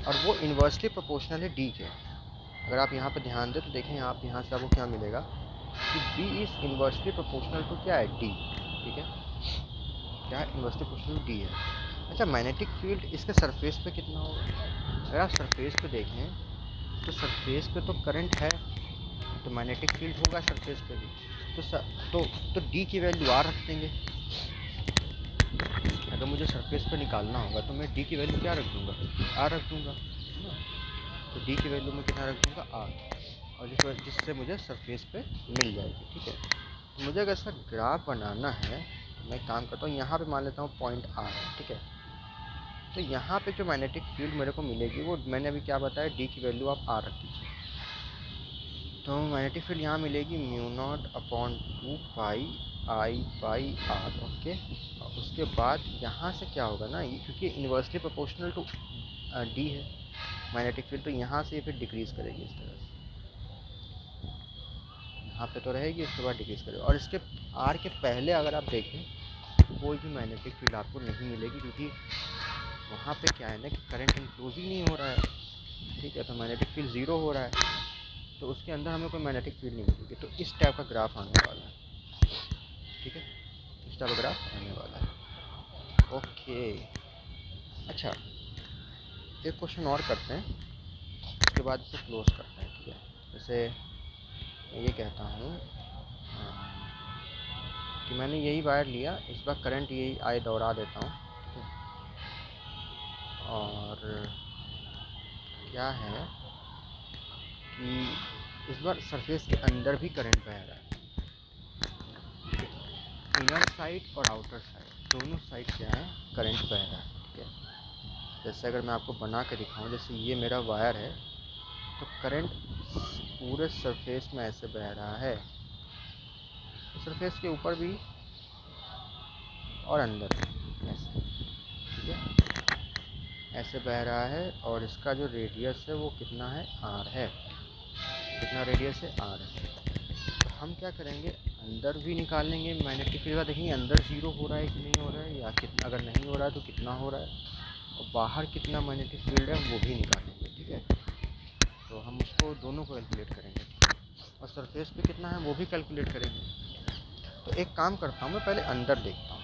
और वो इन्वर्सली प्रोपोर्शनल है डी के। अगर आप यहाँ पर ध्यान दें तो देखें आप, यहाँ से आपको क्या मिलेगा कि B is inversely proportional to क्या है, डी, ठीक है। क्या है, इन्वर्सली प्रोपोर्शनल डी है। अच्छा, मैग्नेटिक फील्ड इसके सरफेस पे कितना होगा। अगर आप सरफेस पे देखें तो सरफेस पे तो करंट है, तो मैग्नेटिक फील्ड होगा सरफेस पे भी। तो डी की वैल्यू आर रख देंगे। अगर मुझे सरफेस पे निकालना होगा तो मैं डी की वैल्यू क्या रख दूंगा, आर रख दूंगा, है ना। तो डी की वैल्यू मैं कितना रख दूंगा, आर, और जिससे मुझे सरफेस पे मिल जाएगी, ठीक है। तो मुझे अगर इसका ग्राफ बनाना है तो मैं काम करता हूँ, यहाँ पे मान लेता हूँ पॉइंट आर, ठीक है। तो यहाँ पे जो मैग्नेटिक फील्ड मेरे को मिलेगी वो मैंने अभी क्या बताया, डी की वैल्यू आप आर रख दीजिए। तो मैग्नेटिक फील्ड यहाँ मिलेगी mu naught upon 2 pi I by R, okay. और उसके बाद यहाँ से क्या होगा ना, ये क्योंकि इन्वर्सली प्रोपोर्शनल टू डी है मैग्नेटिक फील्ड, तो यहाँ से ये फिर डिक्रीज़ करेगी इस तरह से, यहाँ पे तो रहेगी, इसके बाद डिक्रीज़ करेगी। और इसके आर के पहले अगर आप देखें कोई भी मैग्नेटिक फील्ड आपको नहीं मिलेगी, क्योंकि वहाँ पे क्या है ना कि करंट इंक्लोज ही नहीं हो रहा है, ठीक है। तो मैग्नेटिक फील्ड ज़ीरो हो रहा है, तो उसके अंदर हमें कोई मैग्नेटिक फील्ड नहीं मिलेगी। तो इस टाइप का ग्राफ आने वाला है, ठीक है। इस टाइप का ग्राफ आने वाला है, ओके। अच्छा, एक क्वेश्चन और करते हैं, उसके बाद इसे क्लोज करते हैं, ठीक है। जैसे मैं ये कहता हूँ कि मैंने यही वायर लिया, इस बार करंट यही आई दोहरा देता हूँ, ठीक है। और क्या है कि इस बार सरफेस के अंदर भी करंट बह रहा है, इनर साइड और आउटर साइड दोनों साइड क्या है, करंट बह रहा है, ठीक है। जैसे अगर मैं आपको बना के दिखाऊं, जैसे ये मेरा वायर है, तो करंट पूरे सरफेस में ऐसे बह रहा है, सरफेस के ऊपर भी और अंदर भी ऐसे, ठीक है, ऐसे बह रहा है। और इसका जो रेडियस है वो कितना है, आर है। कितना रेडियस है, आर है। तो हम क्या करेंगे, अंदर भी निकाल लेंगे मैग्नेटिक फील्ड का, देखेंगे अंदर ज़ीरो हो रहा है कि नहीं हो रहा है, या कितना, अगर नहीं हो रहा है तो कितना हो रहा है, और बाहर कितना मैग्नेटिक फील्ड है वो भी निकालेंगे, ठीक है। तो हम उसको दोनों को कैलकुलेट करेंगे, ठीक है। और सरफेस पे कितना है वो भी कैलकुलेट करेंगे। तो एक काम करता हूँ, मैं पहले अंदर देखता हूँ।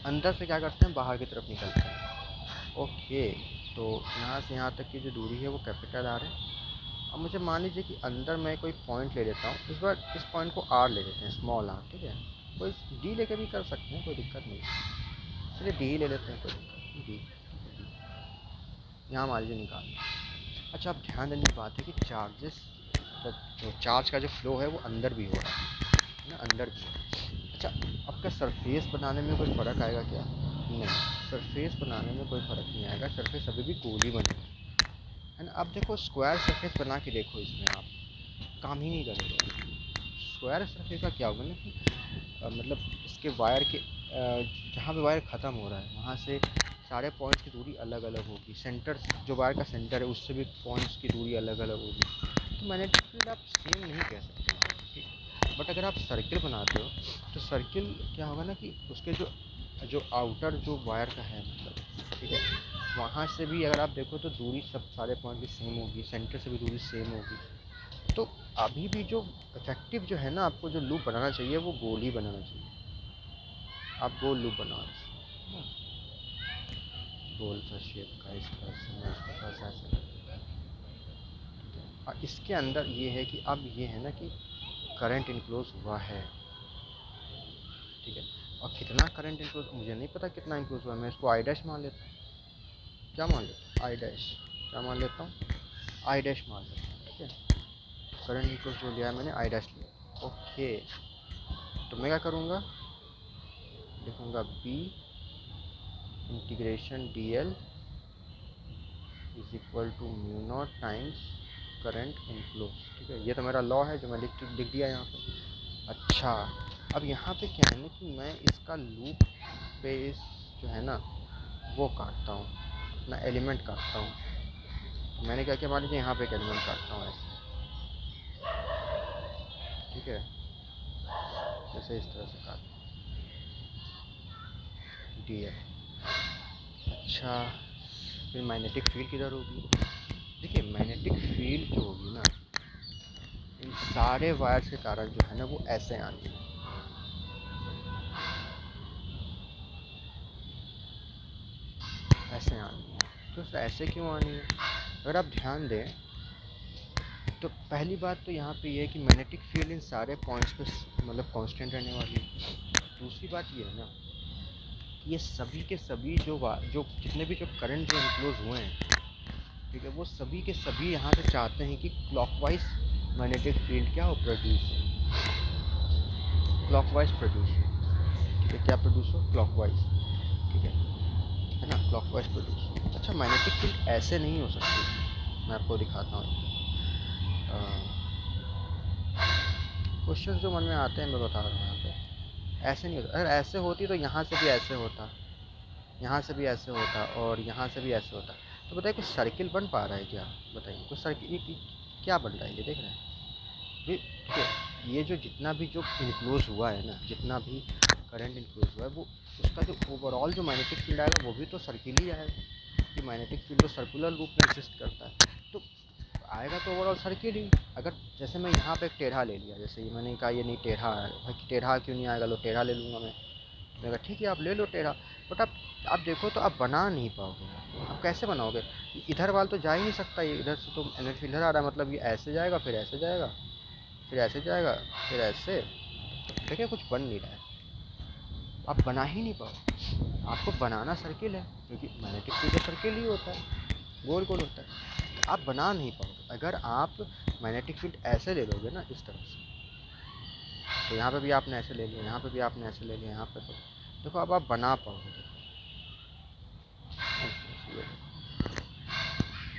अंदर से क्या करते हैं, बाहर की तरफ निकलते हैं। ओके, तो यहाँ से यहाँ तक की जो दूरी है वो कैपिटल आर है। अब मुझे मान लीजिए कि अंदर मैं कोई पॉइंट ले लेता हूँ, इस बार इस पॉइंट को आर ले लेते हैं, स्मॉल आर, ठीक है। कोई डी लेके भी कर सकते हैं, कोई दिक्कत नहीं। चलिए डी ही ले लेते हैं, कोई दिक्कत नहीं, डी, ठीक है, डी यहाँ मान लीजिए निकालना। अच्छा, अब ध्यान देने की बात है कि चार्जेस, जो चार्ज का जो फ्लो है वो अंदर भी हो रहा है ना, अंदर भी है। अच्छा, आपका सरफेस बनाने में कोई फ़र्क आएगा क्या? नहीं, सरफेस बनाने में कोई फ़र्क नहीं आएगा, सरफेस अभी भी गोल ही बनेगा, है ना। अब देखो स्क्वायर सरफेस बना के देखो, इसमें आप काम ही नहीं करेगा। स्क्वायर सरफेस का क्या होगा ना कि मतलब इसके वायर के जहाँ पे वायर ख़त्म हो रहा है वहाँ से सारे पॉइंट्स की दूरी अलग अलग होगी, सेंटर जो वायर का सेंटर है उससे भी पॉइंट्स की दूरी अलग अलग होगी। तो मैग्नेटिक फील्ड आप सेम नहीं कह सकते हैं, ठीक है। बट अगर आप सर्किल बनाते हो तो सर्किल क्या होगा ना कि उसके जो जो आउटर जो वायर का है मतलब, ठीक है, वहाँ से भी अगर आप देखो तो दूरी सब सारे पॉइंट की सेम होगी, सेंटर से भी दूरी सेम होगी। तो अभी भी जो इफेक्टिव जो है ना, आपको जो लूप बनाना चाहिए वो गोल ही बनाना चाहिए। आप गोल लूप बनाओ ना, गोल सा शेप का इसका, मैं इसको थोड़ा सा ऐसे कर देता हूँ, ठीक है। और इसके अंदर ये है कि अब ये है ना कि करंट इनक्लोज हुआ है, ठीक है। और कितना करंट इनक्लोज मुझे नहीं पता, कितना इनक्लोज हुआ है, मैं इसको आई डैश मान लेता हूँ। क्या मान लेता हूँ, आई डैश, क्या मान लेता हूँ, आई डैश मान लेता हूँ, ठीक है। करंट इनक्लोज जो लिया है मैंने, आई डैश लिया, ओके। तो मैं क्या करूँगा, लिखूँगा B integration D L is equal to mu naught times current enclose, ठीक है। ये तो मेरा लॉ है जो मैं लिख दिया यहाँ पे। अच्छा, अब यहाँ पे क्या है ना कि मैं इसका लूप पे इस जो है ना वो काटता हूँ, अपना एलिमेंट काटता हूँ। तो मैंने क्या किया, मान लीजिए यहाँ पे एक एलिमेंट काटता हूँ ऐसे, ठीक है, जैसे इस तरह से काटता हूँ डी एल। अच्छा, फिर मैग्नेटिक फील्ड किधर होगी? देखिए मैग्नेटिक फील्ड जो होगी ना, इन सारे वायर्स के कारण जो है ना वो ऐसे आनी है, ऐसे आनी है। तो ऐसे क्यों आनी है? अगर आप ध्यान दें तो पहली बात तो यहाँ पे ये है कि मैग्नेटिक फील्ड इन सारे पॉइंट्स पे मतलब कांस्टेंट रहने वाली है। दूसरी बात ये है ना, ये सभी के सभी जो जितने भी जो करंट जो इनक्लोज हुए हैं, ठीक है, वो सभी के सभी यहाँ से चाहते हैं कि क्लॉकवाइज मैग्नेटिक फील्ड क्या हो, प्रोड्यूस हो, क्लॉकवाइज प्रोड्यूस हो, ठीक है। क्या प्रोड्यूस हो, क्लॉकवाइज, ठीक है ना, क्लॉकवाइज प्रोड्यूस। अच्छा, मैग्नेटिक फील्ड ऐसे नहीं हो सकती, मैं आपको दिखाता हूँ। क्वेश्चन जो मन में आते हैं मैं बता रहा हूँ यहाँ पे। ऐसे नहीं होता, अगर ऐसे होती तो यहाँ से भी ऐसे होता, यहाँ से भी ऐसे होता और यहाँ से भी ऐसे होता। तो बताइए कुछ सर्किल बन पा रहा है क्या? बताइए कुछ सर्किल क्या बन रहा है, ये देख रहे हैं ये, ठीक है। ये जो जितना भी जो इनक्लोज हुआ है ना, जितना भी करंट इनक्लोज हुआ है वो उसका जो ओवरऑल जो मैग्नेटिक फील्ड आएगा वो भी तो सर्किल ही आएगा, कि मैग्नेटिक फील्ड तो सर्कुलर लूप में एग्जिस्ट करता है। तो आएगा तो ओवरऑल सर्किल ही। अगर जैसे मैं यहाँ पे एक टेढ़ा ले लिया, जैसे ये मैंने कहा ये नहीं टेढ़ा है भाई, टेढ़ा क्यों नहीं आएगा, लो टेढ़ा ले लूँगा मैं कहा ठीक है आप ले लो टेढ़ा। बट आप देखो तो आप बना नहीं पाओगे, आप कैसे बनाओगे? इधर वाल तो जा ही नहीं सकता, ये इधर से तो एनर्जी इधर आ रहा है, मतलब ये ऐसे जाएगा, फिर ऐसे जाएगा, फिर ऐसे जाएगा, फिर ऐसे। देखिए कुछ बन नहीं रहा है, आप बना ही नहीं पाओ। आपको बनाना सर्किल है, क्योंकि मैग्नेटिक फील्ड सर्किल ही होता है, गोल गोल होता है। आप बना नहीं पाओगे अगर आप मैग्नेटिक फील्ड ऐसे ले लोगे ना, इस तरह से। तो यहाँ पे भी आपने ऐसे ले लिया, यहाँ पे भी आपने ऐसे ले लिया, यहाँ पे तो देखो अब आप बना पाओगे, देखो ये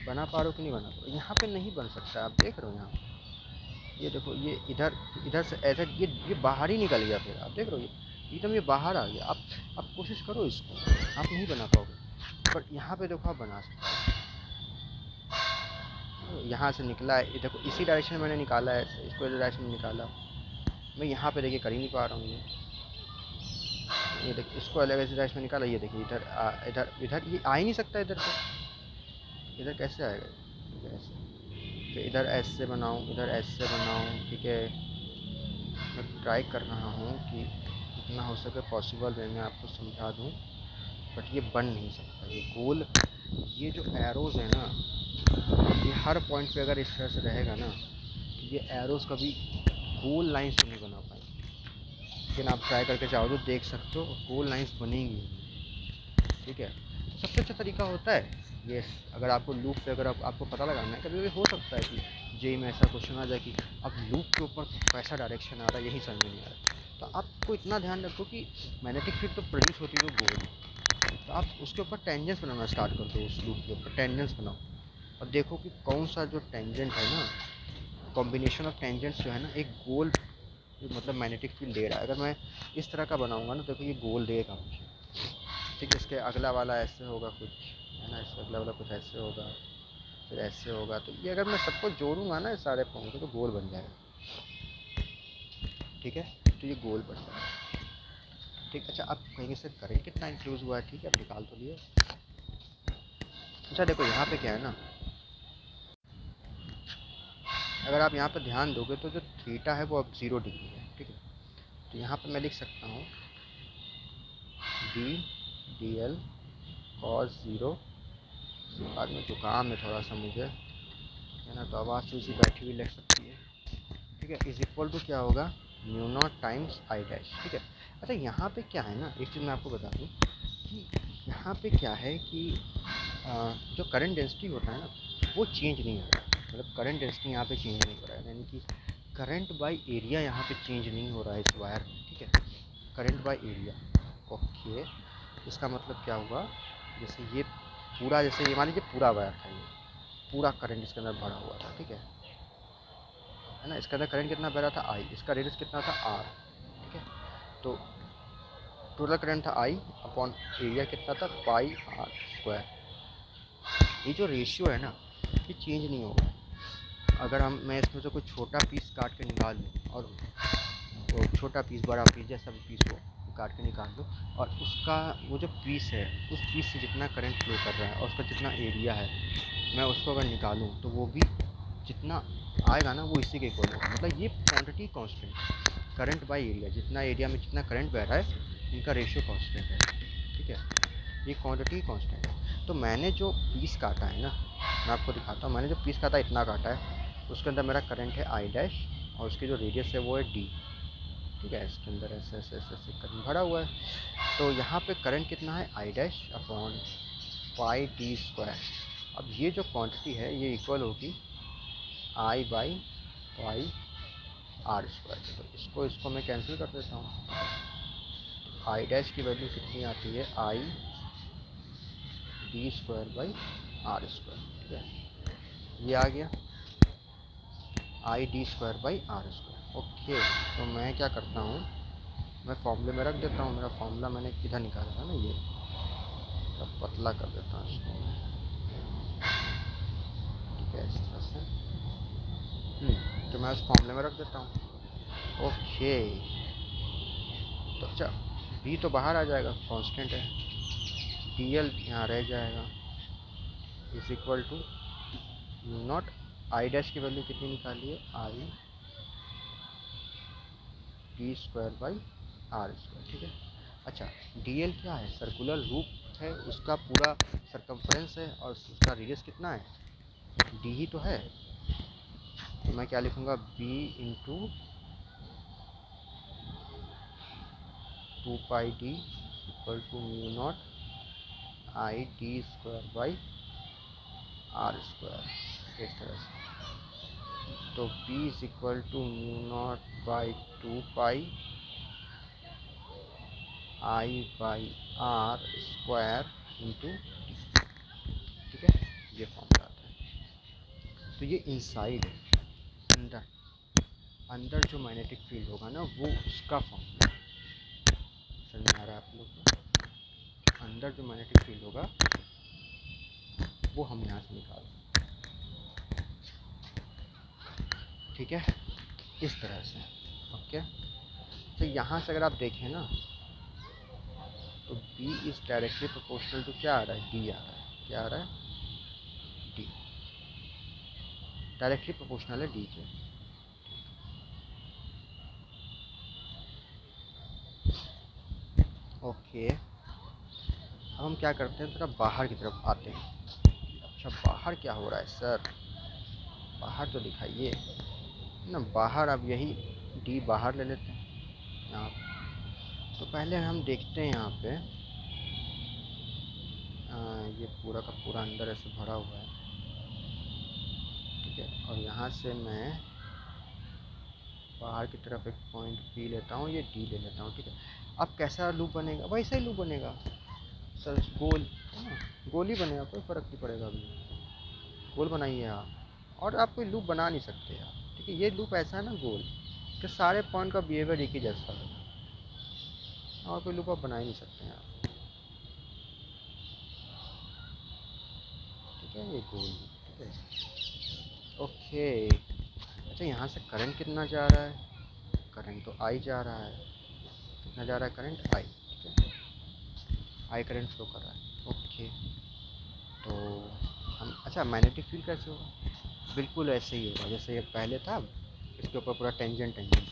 बना पा रहे हो कि नहीं बना पा रहे हो? यहाँ पे नहीं बन सकता, आप देख रहे हो यहाँ पे, ये देखो ये इधर इधर से ऐसे ये बाहर ही निकल गया, फिर आप देख रहे हो ये एकदम ये बाहर आ गया। आप कोशिश करो इसको, आप नहीं बना पाओगे। बट यहाँ पे देखो आप बना सकते हो, यहाँ से निकला है, ये देखो इसी डायरेक्शन में मैंने निकाला है, इसको इस डायरेक्शन में निकाला। मैं यहाँ पे देखिए कर ही नहीं पा रहा हूँ ये देखिए इसको अलग ऐसे डायरेक्शन में निकाला, ये देखिए इधर इधर इधर ये आ ही नहीं सकता, इधर से इधर कैसे आएगा, ठीक है ऐसे। तो इधर ऐसे बनाऊँ, इधर ऐसे बनाऊँ, ठीक है। ट्राई कर रहा हूँ कि जितना हो सके पॉसिबल वे में आपको समझा दूँ, बट ये बन नहीं सकता। ये गोल, ये जो एरोज़ है ना, ये हर पॉइंट पे अगर इस तरह से रहेगा ना तो ये एरोज़ कभी गोल लाइंस तो नहीं बना पाएंगे। लेकिन आप ट्राई करके चाहो तो देख सकते हो गोल लाइंस बनेंगी नहीं। ठीक है, तो सबसे अच्छा तरीका होता है ये, अगर आपको लूप पे अगर आपको पता लगाना है, कभी कभी हो सकता है कि जेई में ऐसा क्वेश्चन आ जाए कि अब लूप के ऊपर कैसा डायरेक्शन आ रहा है यही समझ में नहीं आ रहा, तो आपको इतना ध्यान रखो कि मैग्नेटिक फील्ड तो प्रोड्यूस होती है गोल, तो आप उसके ऊपर टेंजेंस बनाना स्टार्ट कर दो। उस लूप के ऊपर टेंजेंस बनाओ और देखो कि कौन सा जो टेंजेंट है ना, कॉम्बिनेशन ऑफ टेंजेंट्स जो है ना एक गोल मतलब मैग्नेटिक फील्ड दे रहा है। अगर मैं इस तरह का बनाऊंगा ना, देखो ये गोल देगा मुझे। ठीक है, इसके अगला वाला ऐसे होगा कुछ, है ना, इसका अगला वाला कुछ ऐसे होगा, फिर ऐसे होगा। तो ये अगर मैं सबको जोड़ूंगा ना सारे पॉइंट तो गोल बन जाएगा। ठीक है, तो ये गोल बन जाएगा। ठीक, अच्छा अब कहीं से करंट कितना इंक्लूज हुआ है, ठीक है, अब निकाल तो लिए। अच्छा देखो यहाँ पे क्या है ना, अगर आप यहाँ पर ध्यान दोगे तो जो थीटा है वो अब 0 डिग्री है। ठीक है, तो यहाँ पर मैं लिख सकता हूँ डी डी एल कॉस 0, बाद में जुकाम है थोड़ा सा मुझे, है ना, तो आवाज़ थोड़ी सी बैठी हुई लग सकती है। ठीक है, इज इक्वल टू क्या होगा, mu naught times I dash. ठीक है, अच्छा यहाँ पे क्या है ना, एक चीज़ मैं आपको बता दूँ कि यहाँ पे क्या है कि जो करंट डेंसिटी होता है ना वो चेंज नहीं हो रहा है। मतलब करंट डेंसिटी यहाँ पे चेंज नहीं हो रहा है, यानी कि करंट बाय एरिया यहाँ पे चेंज नहीं हो रहा है इस वायर में। ठीक है, करंट बाय एरिया। ओके, इसका मतलब क्या हुआ, जैसे ये पूरा, जैसे ये मान लीजिए पूरा वायर था, ये पूरा करंट इसके अंदर भरा हुआ था। ठीक है ना, इसके अंदर करंट कितना बह रहा था आई, इसका रेडियस कितना था आर। ठीक है, तो टोटल करंट था आई अपॉन एरिया कितना था पाई आर स्क्वायर। ये जो रेशियो है ना ये चेंज नहीं होगा। अगर मैं इसमें से कोई छोटा पीस काट के निकाल लूँ और वो छोटा पीस बड़ा पीस जैसा भी पीस हो काट के निकाल दो, और उसका वो जो पीस है उस पीस से जितना करंट फ्लो कर रहा है और उसका जितना एरिया है मैं उसको अगर निकालूँ तो वो भी जितना आएगा ना वो इसी के इक्वल होगा। मतलब ये क्वांटिटी कांस्टेंट है, करंट बाय एरिया, जितना एरिया में जितना करंट बह रहा है इनका रेशियो कांस्टेंट है। ठीक है, ये क्वांटिटी कांस्टेंट है। तो मैंने जो पीस काटा है ना, मैं आपको दिखाता हूँ, मैंने जो पीस काटा इतना काटा है, उसके अंदर मेरा करंट है आई डैश और उसकी जो रेडियस है वो है डी। ठीक है, इसके अंदर ऐसे ऐसे ऐसे ऐसे करंट भरा हुआ है। तो यहाँ पे करंट कितना है I dash upon pi D square. अब ये जो क्वांटिटी है ये इक्वल होगी आई बाई पाई आर स्क्वायर। तो इसको मैं कैंसिल कर देता हूँ। आई डैश की वैल्यू कितनी आती है, I D square by R square. ठीक है, ये आ गया I D square by R square. Okay, तो मैं क्या करता हूँ, मैं फॉर्मूले में रख देता हूँ। मेरा फॉर्मूला मैंने किधर निकाला था ना, ये तब पतला कर देता हूँ इसको मैं। ठीक है, इस तरह से तो मैं उस फॉर्मूले में रख देता हूँ। ओके, तो अच्छा बी तो बाहर आ जाएगा, कांस्टेंट है, डी एल यहाँ रह जाएगा, is equal to naught I dash की वैल्यू कितनी निकाली है, I D square by R square. ठीक है, अच्छा डी एल क्या है, सर्कुलर लूप है, उसका पूरा सरकमफ्रेंस है और उसका रेडियस कितना है डी ही तो है। तो मैं क्या लिखूँगा, B into 2 pi D equal to mu naught I D square by R square, इस तरह से। तो b is equal to mu naught by 2 pi I by R square into D. ठीक है, ये फॉर्मूला आता है। तो ये इनसाइड है, अंदर अंदर जो मैग्नेटिक फील्ड होगा ना वो उसका फॉर्मूला समझ में आ रहा है आप लोग को। अंदर जो मैग्नेटिक फील्ड होगा वो हम यहाँ से निकाल, ठीक है, इस तरह से। ओके, तो यहाँ से अगर आप देखें ना तो B is directly proportional to क्या आ रहा है, D आ रहा है। क्या आ रहा है, D डायरेक्टली प्रोपोर्शनल है D के। ओके, अब हम क्या करते हैं, थोड़ा बाहर की तरफ आते हैं। अच्छा, बाहर क्या हो रहा है सर, बाहर तो दिखाइए ना। बाहर अब यही डी बाहर ले लेते हैं यहाँ। तो पहले हम देखते हैं यहाँ पे ये पूरा का पूरा अंदर ऐसे भरा हुआ है, ठीक है। और यहाँ से मैं बाहर की तरफ एक पॉइंट बी लेता हूँ, ये डी ले लेता हूँ, ठीक है। अब कैसा लूप बनेगा, वैसा ही लूप बनेगा सर, गोल है ना, गोल ही बनेगा, कोई फ़र्क नहीं पड़ेगा। अभी गोल बनाइए आप, और आप कोई लूप बना नहीं सकते यार, ठीक है। ये लूप ऐसा है ना गोल, कि सारे पॉइंट का बिहेवियर एक ही जैसा है, और कोई लूप आप बना ही नहीं सकते हैं आप, ठीक है। ये गोल लूप, ठीक है। ओके, अच्छा यहाँ से करंट कितना जा रहा है, करंट तो आई जा रहा है, कितना जा रहा है करंट, आई, ठीक है। आई करंट फ्लो कर रहा है, ओके। तो हम, अच्छा मैग्नेटिक फील्ड कैसे होगा, बिल्कुल ऐसे ही होगा जैसे ये पहले था, इसके ऊपर पूरा टेंजेंट टेंजेंट,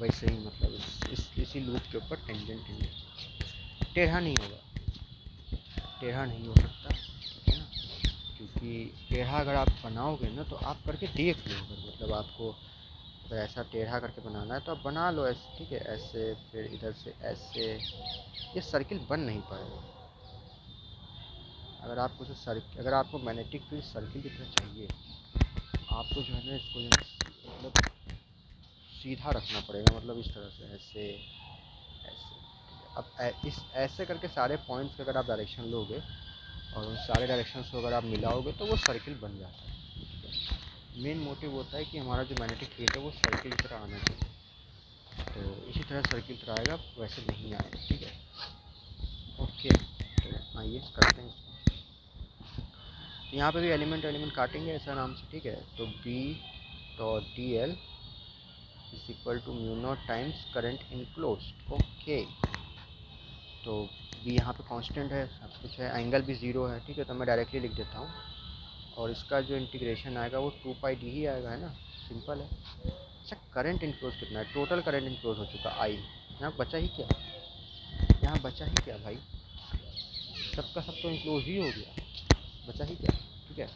वैसे ही मतलब इसी लूप के ऊपर टेंजेंट टेंजेंट। टेढ़ा नहीं होगा, टेढ़ा नहीं हो सकता, ठीक है ना। क्योंकि टेढ़ा अगर आप बनाओगे ना, तो आप करके देख लो, अगर मतलब आपको अगर ऐसा टेढ़ा करके बनाना है तो आप बना लो ऐसे, ठीक है। ऐसे, फिर इधर से ऐसे, ये सर्किल बन नहीं पाएगा। अगर आपको जो अगर आपको मैग्नेटिक फील्ड सर्किल की तरह चाहिए, आपको जो है ना इसको जो है मतलब सीधा रखना पड़ेगा, मतलब इस तरह से, ऐसे ऐसे, ठीक है। अब इस ऐसे करके सारे पॉइंट्स के अगर आप डायरेक्शन लोगे, और उन सारे डायरेक्शंस को अगर आप मिलाओगे, तो वो सर्किल बन जाता है, ठीक है। मेन मोटिव होता है कि हमारा जो मैग्नेटिक फील्ड है वो सर्किल की तरह आना चाहिए, तो इसी तरह सर्किल की तरह आएगा, वैसे नहीं आएगा, ठीक है। ओके, तो आइए करते हैं इसको। तो यहाँ पे भी एलिमेंट एलिमेंट काटेंगे ऐसा नाम से, ठीक है। तो B dot D L is equal to mu naught times current enclosed, okay. तो बी यहाँ पे कांस्टेंट है, सब कुछ है, एंगल भी ज़ीरो है, ठीक है। तो मैं डायरेक्टली लिख देता हूँ, और इसका जो इंटीग्रेशन आएगा वो 2πd ही आएगा, है ना, सिंपल है। अच्छा, करंट इनक्लोज कितना है, टोटल करंट इनक्लोज हो चुका आई, यहाँ बचा ही क्या, यहाँ बचा ही क्या भाई, सबका सब तो इनक्लोज ही हो गया, बचा ही क्या, ठीक है।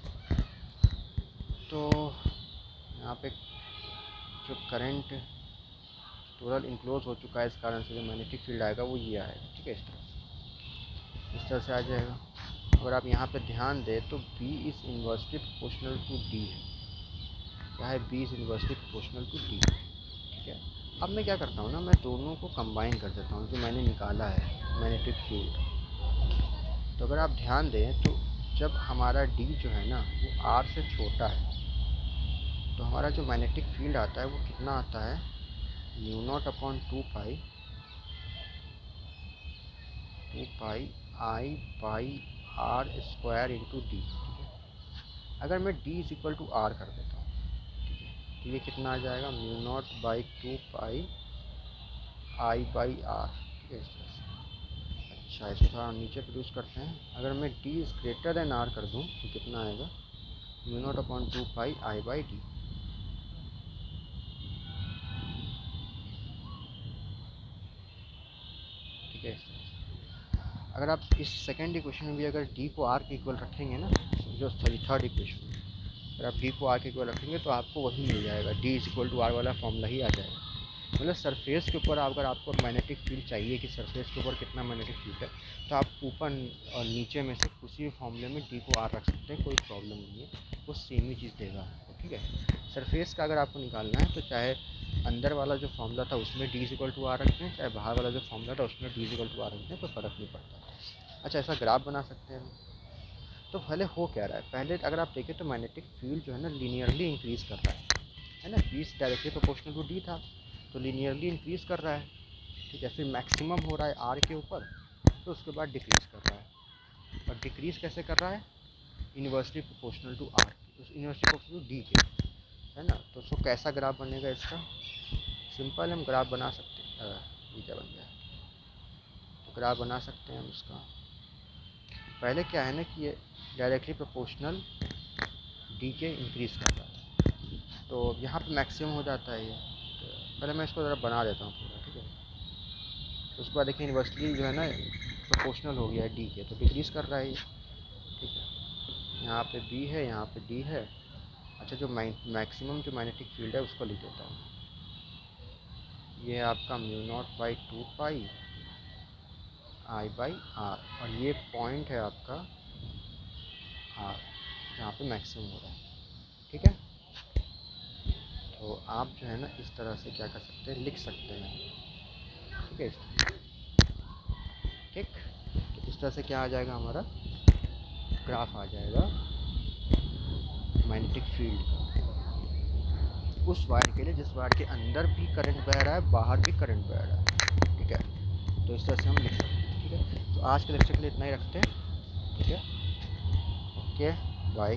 तो यहाँ पे जो करंट टोटल इनक्लोज हो चुका है, इस कारण से जो मैग्नेटिक फील्ड आएगा वो ये आएगा, ठीक है। इस तरह से आ जाएगा। अगर आप यहाँ पे ध्यान दें तो B is inversely proportional to D है, क्या है, B is inversely proportional to D, ठीक है। अब मैं क्या करता हूँ ना, मैं दोनों को कंबाइन कर देता हूँ, जो मैंने निकाला है मैग्नेटिक फील्ड। तो अगर आप ध्यान दें तो जब हमारा D जो है ना वो R से छोटा है, तो हमारा जो मैग्नेटिक फील्ड आता है वो कितना आता है, mu naught upon 2 pi I by R square into D, ठीक है। अगर मैं D is equal to R कर देता हूँ, ठीक है, तो ये कितना आ जाएगा, mu naught by 2 pi I by R, ठीक है, इस तरह से। अच्छा, इसको थोड़ा नीचे प्रोड्यूस करते हैं। अगर मैं D is greater than R कर दूँ तो कितना आएगा, mu naught upon 2 pi I by D, ठीक है, इस तरह से। अगर आप इस सेकेंड इक्वेशन में भी अगर डी को आर के इक्वल रखेंगे ना, जो थर्ड इक्वेशन, अगर आप डी को आर के इक्वल रखेंगे तो आपको वही मिल जाएगा, D is equal to R वाला फॉर्मूला ही आ जाएगा। मतलब सरफेस के ऊपर अगर आपको मैग्नेटिक फील्ड चाहिए कि सरफेस के ऊपर कितना मैग्नेटिक फील्ड है, तो आप ऊपर और नीचे में से किसी भी फॉर्मूले में डी को आर रख सकते हैं, कोई प्रॉब्लम नहीं है, वो सेम ही चीज़ देगा आपको, ठीक है। सरफेस का अगर आपको निकालना है तो चाहे अंदर वाला जो फॉर्मूला था उसमें D is equal to R रखते हैं, चाहे बाहर वाला जो फॉर्मूला था उसमें D is equal to R रखते हैं, कोई फ़र्क नहीं पड़ता। अच्छा, ऐसा ग्राफ बना सकते हैं हम। तो पहले हो क्या रहा है, पहले अगर आप देखें तो मैग्नेटिक फील्ड जो है ना लीनियरली इंक्रीज़ कर रहा है ना, बीस डायरेक्टली प्रोपोर्शनल टू डी था, तो लीनियरली इंक्रीज़ कर रहा है, ठीक है। फिर मैक्सिमम हो रहा है आर के ऊपर, तो उसके बाद डिक्रीज़ कर रहा है, और डिक्रीज़ कैसे कर रहा है, inversely proportional to R, inversely proportional to D के, है ना। तो उसको कैसा ग्राफ बनेगा इसका, सिंपल हम ग्राफ बना सकते हैं, ये क्या बन गया, तो ग्राफ बना सकते हैं हम इसका। पहले क्या है ना कि ये डायरेक्टली प्रोपोर्शनल डी के इंक्रीज़ कर रहा है, तो यहाँ पे मैक्सिमम हो जाता है ये। तो पहले मैं इसको ज़रा बना देता हूँ पूरा, ठीक है। तो उसके बाद देखिए इन्वर्सली जो है ना प्रोपोर्शनल हो गया है डी के, तो डिक्रीज कर रहा है ये। ठीक है, यहाँ पे बी है, यहाँ पे डी है। अच्छा, जो मैक्सिमम जो मैग्नेटिक फील्ड है उसको लिख देता हूँ। ये है आपका μ0/2 पाई I/R, और ये पॉइंट है आपका R, जहाँ पे मैक्सिमम हो रहा है। ठीक है, तो आप जो है ना इस तरह से क्या कर सकते हैं, लिख सकते हैं। ठीक है, ठीक, तो इस तरह से क्या आ जाएगा, हमारा ग्राफ आ जाएगा मैग्नेटिक फील्ड का, उस वायर के लिए जिस वायर के अंदर भी करंट बह रहा है, बाहर भी करंट बह रहा है। ठीक है, तो इस तरह से हम लिख सकते हैं। ठीक है, तो आज के लेक्चर के लिए इतना ही रखते हैं। ठीक है, ओके, बाय।